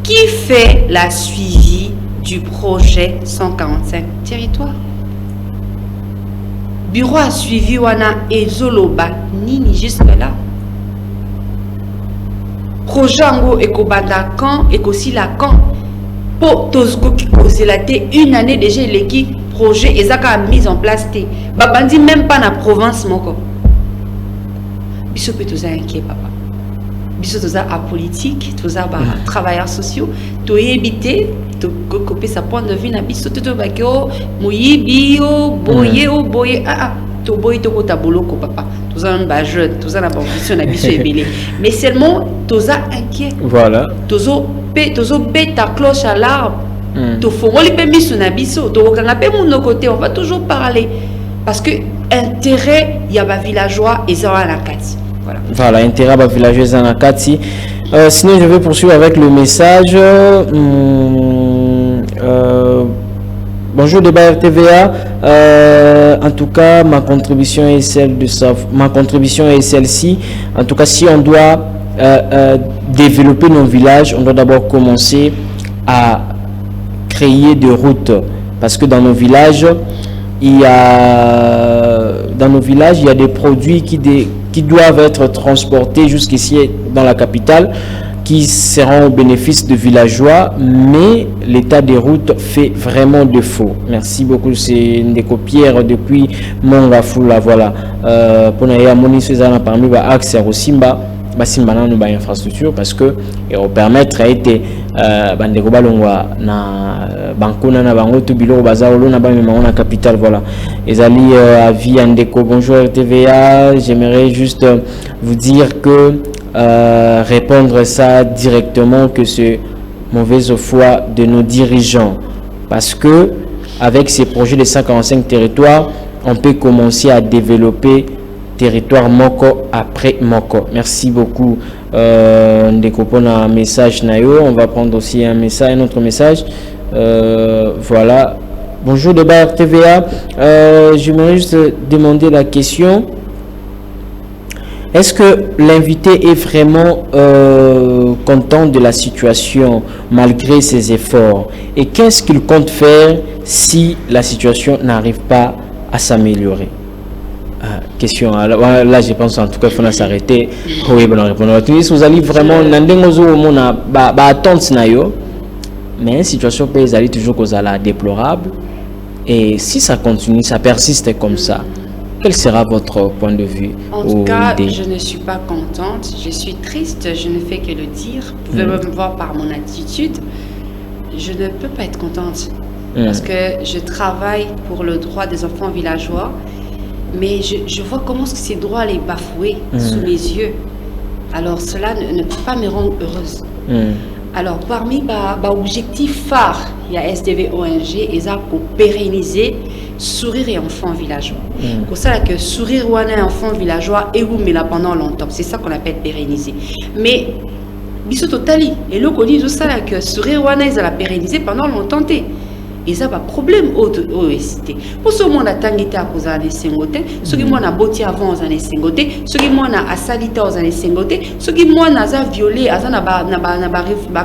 Qui fait la suivi du projet 145 territoires? Bureau a suivi Wana et Zoloba, Nini jusque-là. Projet Ango Ekobanda quand et aussi la quand. Pour tous ceux qui une année déjà l'équipe projet et ça a mis en place té babandi même pas na province moko biso peut tous inquiet papa biso tous a politique tous a travailleurs sociaux to éviter to copier sa point de vue na biso to bakio muyibi o boye to boye to kota boloko papa tous a ba jeune tous a na ambition na biso ebelé mais seulement tous a inquiet voilà tozo beta cloche à l'arbre. To fongoli pe misu na biso, to kanga pe mon côté, on va toujours parler parce que intérêt y a ba villageois et ça na kati. Voilà. Voilà, intérêt ba villageois na kati. Sinon je vais poursuivre avec le message. Bonjour débat RTVA. En tout cas, ma contribution est celle-ci. En tout cas, si on doit développer nos villages, on doit d'abord commencer à créer des routes parce que dans nos villages il y a des produits qui qui doivent être transportés jusqu'ici dans la capitale, qui seront au bénéfice de villageois, mais l'état des routes fait vraiment défaut. Merci beaucoup, c'est Ndeko Pierre depuis Mongafula. Voilà. Pour nous parmi l'axe aussi, Simba na infrastructure parce que permettre a été bandeko balongwa na bankuna na bango to biloko bazalo na ba na capitale. Voilà. Ezali avis Ndeko. Bonjour RTVA, j'aimerais juste vous dire que répondre ça directement que c'est mauvaise foi de nos dirigeants, parce que avec ces projets de 145 territoires on peut commencer à développer territoire moko après moko. Merci beaucoup Ndeko pour un message nayo. On va prendre aussi un autre message. Voilà. Bonjour de Bar TVA. Je voudrais juste demander la question. Est-ce que l'invité est vraiment content de la situation malgré ses efforts? Et qu'est-ce qu'il compte faire si la situation n'arrive pas à s'améliorer? Question. Là, je pense en tout cas qu'il faut s'arrêter. Oui, bon, répondre. Vous allez vraiment attendre, mais la situation peut aller toujours déplorable. Et si ça continue, ça persiste comme ça, quel sera votre point de vue? En tout cas, je ne suis pas contente, je suis triste, je ne fais que le dire. Vous pouvez me voir par mon attitude. Je ne peux pas être contente parce que je travaille pour le droit des enfants villageois, mais je vois comment ces droits les bafoués sous mes yeux. Alors cela ne peut pas me rendre heureuse. Alors parmi les objectifs phares, il y a SDV ONG et ça pour pérenniser sourire et enfants villageois. Pour ça que sourire ou un enfant villageois et où mais là pendant longtemps, c'est ça qu'on appelle pérenniser. Mais biso totali et le dit tout ça que sourire ou ils la pérenniser pendant longtemps. Et ça va problème au cité. Pour ce monde a tangité à cause des sengoté, ce qui moi a botti avant aux années sengoté, ce qui moi a salita aux années sengoté, ce qui moi a violé à na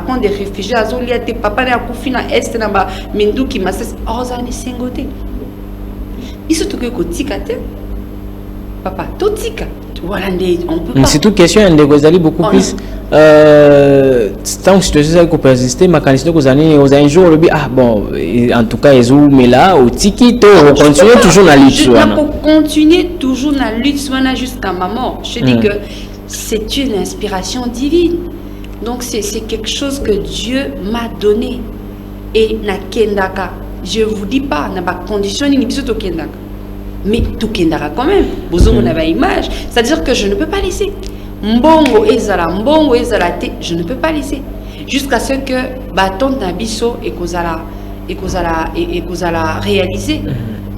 camp des réfugiés à zoliate papa na kufina est na ba mindu qui m'a aux années sengoté. Il se trouve que tikate papa totika. Voilà, on peut pas. C'est toute question de Gozali beaucoup plus. Tant que je sais que persister, ma qualité aux années, aux un jour, bon, en tout cas, mais là, au tiki, on continue toujours la lutte. On continue toujours la lutte jusqu'à ma mort. Je dis que c'est une inspiration divine. Donc, c'est quelque chose que Dieu m'a donné. Et na kendaka, je ne vous dis pas, na ba condition ni biso kendaka. Mais tout kendara quand même. Vous avez une image. C'est-à-dire que je ne peux pas laisser. Mbongo ezala te, je ne peux pas laisser. Jusqu'à ce que bâton nabiso et kozala réaliser.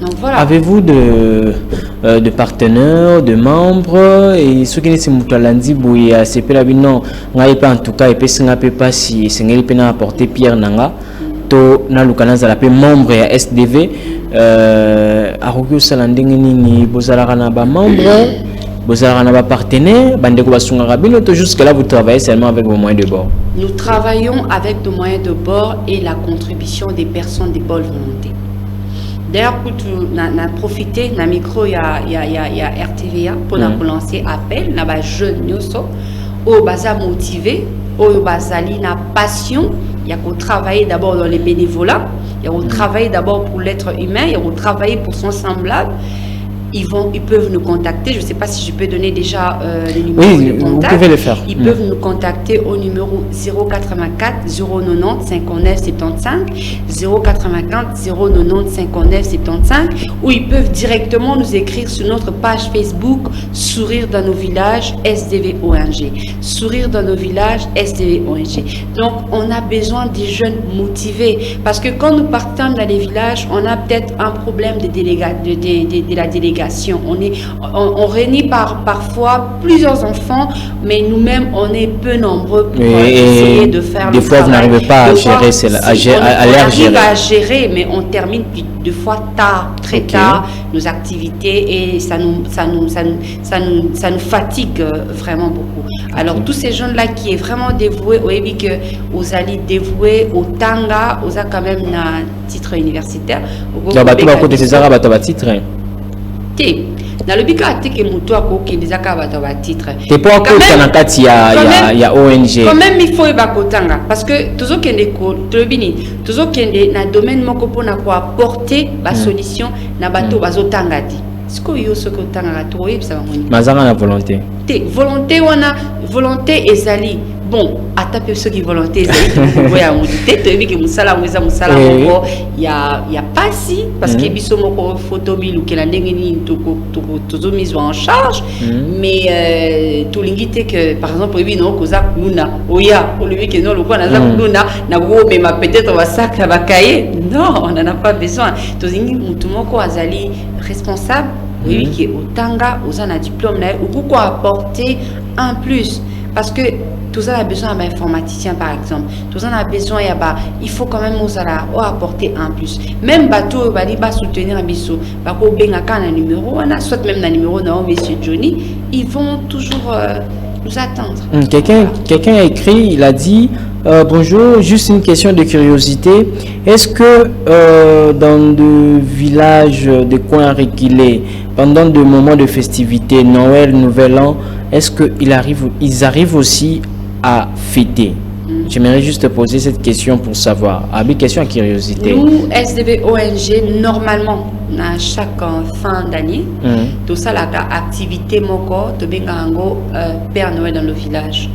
Donc voilà. Avez-vous de partenaires, de membres et ceux qui ne sont pas lundi bouya c'est pas non, pas en tout cas et pas pas si c'est ngeli pena apporter Pierre nanga to na lukana za la membre ya SDV arogio salandingi ni bozala na ba membre. Vous avez un partenaire, jusque là vous travaillez seulement avec vos moyens de bord. Nous travaillons avec des moyens de bord et la contribution des personnes de bonne volonté. D'ailleurs, pour profiter, dans le micro, il y a RTVA pour lancer appel, il y a des jeunes qui sont motivés, qui ont une passion, il y a qu'on travaille d'abord dans les bénévolats, il y a qu'on travaille d'abord pour l'être humain, il y a qu'on travaille pour son semblable. Ils peuvent nous contacter. Je ne sais pas si je peux donner déjà les numéros de contact. Vous pouvez le faire. Ils peuvent nous contacter au numéro 084 090 59 75 084 090 59 75 ou ils peuvent directement nous écrire sur notre page Facebook Sourire dans nos villages SDV ONG. Sourire dans nos villages SDV ONG. Donc on a besoin des jeunes motivés parce que quand nous partons dans les villages, on a peut-être un problème de la délégation. On réunit parfois plusieurs enfants, mais nous-mêmes, on est peu nombreux pour essayer de faire le travail. Des fois, vous n'arrivez pas à gérer, à gérer, mais on termine des fois tard, très tard, nos activités, et ça nous fatigue vraiment beaucoup. Alors, tous ces jeunes-là qui est vraiment dévoués, aux alliés dévoués, au Tanga, aux a quand même un titre universitaire. na lobika te ke mutu akoki des akabata ba titre te po akota na kati ya ONG quand même il faut ba kotanga parce que toujours kende ko tobini toujours kende na domaine moko pona ko apporter ba solution na bato bazotanga ti siko yo soko tanga to yebisa bamoni mazanga na volonté volonté ezali bon atape ceux qui volonté ezali voya mudite to yebi ke musala mweza musala moko ya pasi parce que biso moko photo bilukela ndenge ni to mise en charge mais to lingite que par exemple yebi no koza kuluna oya olebi ke no lokwa na za kuluna na go mema peut-être va sac na bakaye non on en a pas besoin to zingi mutu moko azali responsable oui qui otanga ozana diplôme na ou quoi apporter en plus parce que tout ça a besoin d'un informaticien par exemple tout ça a besoin il faut quand même apporter en plus même bateau va soutenir un biso bako benga kana numéro on a soit même na numéro na monsieur Johnny ils vont toujours nous attendre. Quelqu'un a écrit, il a dit bonjour, juste une question de curiosité. Est-ce que dans des villages, des coins reculés, pendant des moments de festivité, Noël, Nouvel An, est-ce qu'ils arrivent aussi à fêter? J'aimerais juste poser cette question pour savoir. Une question à curiosité. Nous, SDV ONG, normalement, à chaque fin d'année, tout ça, l'activité moko, to bengango Père Noël dans le village.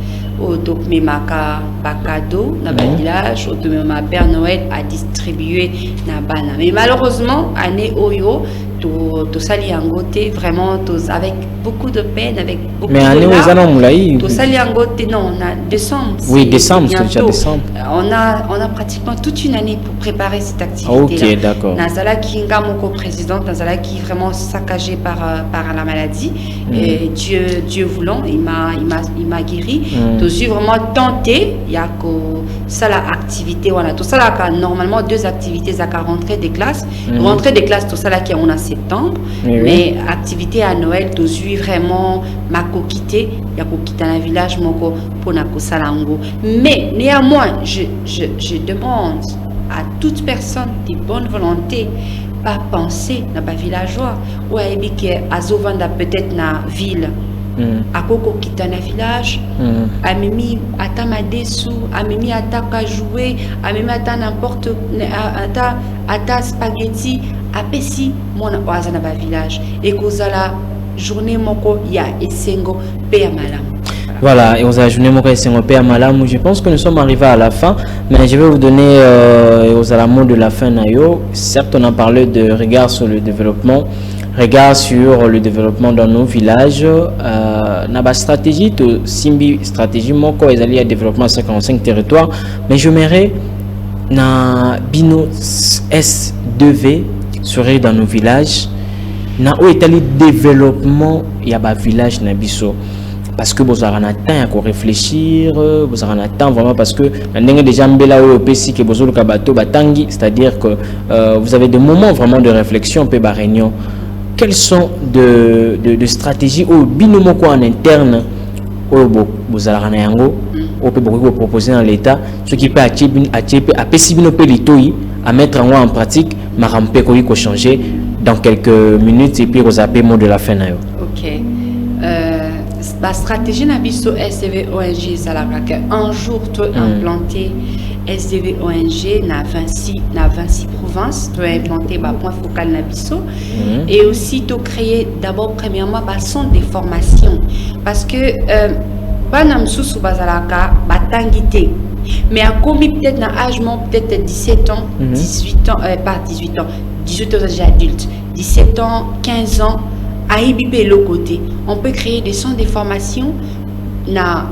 Donc, memaka cadeau dans le village, ma Père Noël a distribué na bana. Mais malheureusement, année oyo, tout ça liangoté vraiment avec beaucoup de peine, avec beaucoup de larmes. Tout ça liangoté non, on a décembre. Oui, décembre, c'est déjà décembre. On a pratiquement toute une année pour préparer cette activité. Ok, d'accord. Nazala qui nga mon co-présidente, Nazala qui est vraiment saccagée par la maladie. Et Dieu voulant, il m'a guéri. Donc j'ai vraiment tenté, il y a que ça l'activité, voilà, tout ça là normalement 2 activités à rentrer des classes, rentrer des classes tout ça là qui on a septembre, mais activité à Noël, tu suis vraiment ma coquité, il y a coquité dans le village moko pour na kosalango. Mais néanmoins, je demande à toute personne de bonne volonté pas penser dans pas villageois ou à que azovanda peut-être na ville. À Koko qui est dans le village, à Mimi à Desu, à Mimi à ta jouer, à Mimi à n'importe à ta spaghetti, à Pessi, mon oise dans le village. Et que la journée moko ya esengo pe malam. Voilà, et on a journée moko esengo pe malam. Je pense que nous sommes arrivés à la fin, mais je vais vous donner aux alamons de la fin nayo. Certes, on a parlé de regard sur le développement. Regard sur le développement dans nos villages, na stratégie to simbi stratégie moko ezali ya développement 55 territoires, mais je m'aimerais na bino S2V serait dans nos villages na o etali développement ya ba village na biso parce que vous avez un temps à réfléchir, vous avez un temps vraiment parce que déjà c'est-à-dire que vous avez des moments vraiment de réflexion pe ba réunion. Quelles sont de stratégies ou binomoko en interne vous allez vous proposer dans l'État ce qui peut à mettre en pratique ma changer dans quelques minutes et puis vous avez mot de la fin. Ok. La stratégie nabiso SDV ONG salaka un jour tu implanté SDV ONG na 26 provinces tu implanté ba point focal nabiso et aussi tu créer d'abord premièrement ba centre de formation parce que bana msusu bazalaka batangité mais à commis peut-être na âge peut-être 17 ans 18 ans pas 18 ans 18 ans déjà adulte 17 ans 15 ans à IBP l'autre côté, on peut créer des centres de formation na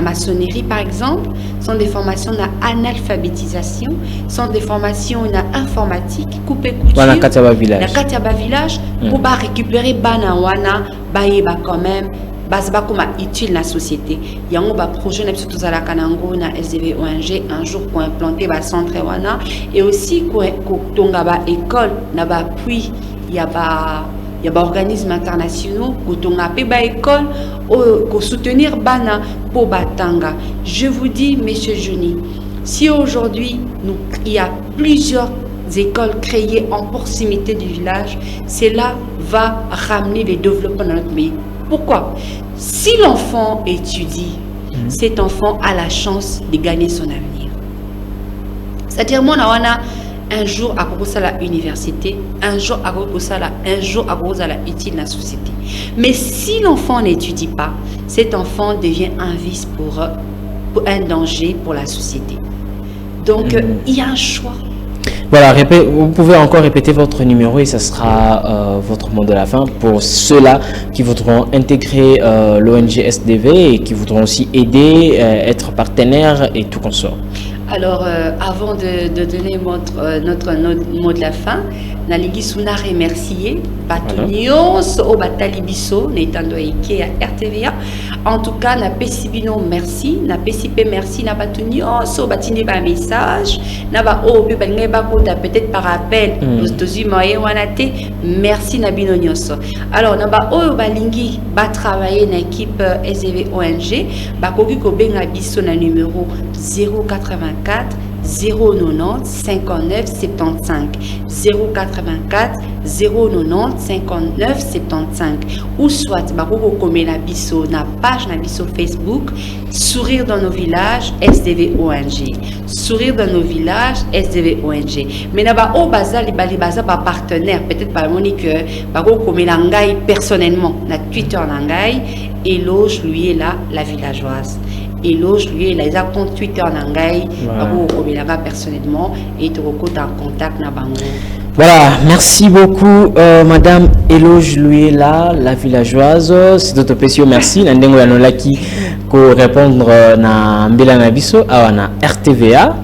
maçonnerie par exemple, centres de formation na analphabétisation, centres de formation na informatique, couper couture, na Katiaba village pour ba récupérer bana wana ba quand même bas comme utile la société. Il y a un projet surtout à la Kanango na SDV ONG un jour pour implanter ba centre wana et aussi ko tonga ba école na ba puis il y a des organismes internationaux qui ont appelé l'école pour soutenir Bana pour Batanga. Je vous dis, Monsieur Johnny, si aujourd'hui il y a plusieurs écoles créées en proximité du village, cela va ramener le développement dans notre pays. Pourquoi? Si l'enfant étudie, cet enfant a la chance de gagner son avenir. C'est-à-dire, moi, un jour à cause de l'université, un jour à cause de la utile dans la société. Mais si l'enfant n'étudie pas, cet enfant devient un vice pour un danger pour la société. Donc, il y a un choix. Voilà, vous pouvez encore répéter votre numéro et ce sera votre mot de la fin pour ceux-là qui voudront intégrer l'ONG SDV et qui voudront aussi aider, être partenaires et tout consort. Alors, avant de donner notre mot de la fin, Nalingi Suna remercier Batunios au Batalibiso, Netando Eke à RTVA. En tout cas, na Pesibino merci, na Pesipe merci, na Batunios au Batine ba message, na ba o pe balnge ba kota peut-être par appel, dozi moye wanate, merci na bino nyonso. Alors, na ba o balingi ba travailler na équipe SDV ONG, ba koki ko benga biso na numéro 084 090 59 75 084 090 59 75 ou soit bakoko komela biso na page na biso Facebook Sourire dans nos villages SDV ONG, Sourire dans nos villages SDV ONG. Mais na ba o baza li baza ba partenaire peut-être par monique bakoko komela ngai personnellement na Twitter na ngai Éloge lui est là la villageoise. Éloge lui il a des compte Twitter nangai personnellement et te recoute en contact na bango. Voilà, merci beaucoup madame Éloge lui est là la villageoise, c'est d'autres spéciaux merci nandengo ya nolaki ko répondre na mbela na biso na RTVA.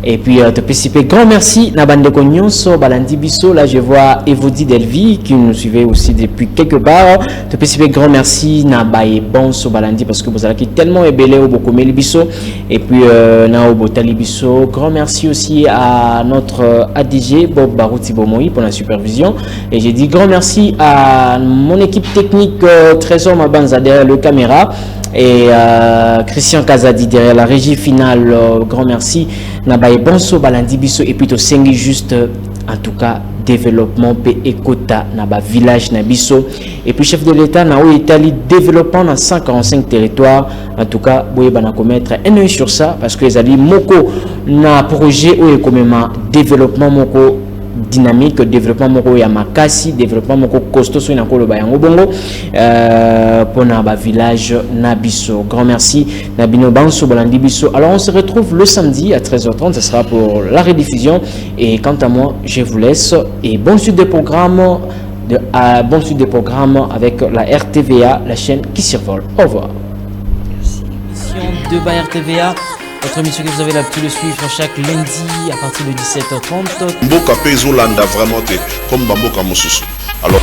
Et puis, te participer, grand merci. Nabandeko Nyonso, Balandi Bisso. Là, je vois Evodi Delvi qui nous suivait aussi depuis quelque part. Te participer, grand merci. Nabaye Bonso Balandi parce que vous avez tellement ébélé au Bokomeli Bisso. Et puis, Nao Botali Bisso. Grand merci aussi à notre ADG Bob Barouti Bomoï pour la supervision. Et j'ai dit grand merci à mon équipe technique Trésor Mabanza derrière le caméra. Et Christian Kazadi derrière la régie finale, grand merci. Nabaye Bonso Balandi Bisso et puis to sengi juste en tout cas développement pe ekota naba village nabiso et puis chef de l'état na o Italie développement dans 145 territoires en tout cas boye bana commettre un œil sur ça parce que les alliés moko na projet o ekomema développement moko dynamique développement moko ya makasi développement moko costaud so na kolo ba yango bongo pour na ba village nabiso. Grand merci Nabino Banso Balandi Bisso. Alors on se retrouve le samedi à 13h30, ce sera pour la rediffusion et quant à moi je vous laisse et bonne suite des programmes avec la RTVA, la chaîne qui survole. Au revoir. Merci. Émission de RTVA. Votre émission que vous avez l'habitude de suivre chaque lundi à partir de 17h30. Mboka Pezo Landa vraiment comme Bamboka Mosusu. Alors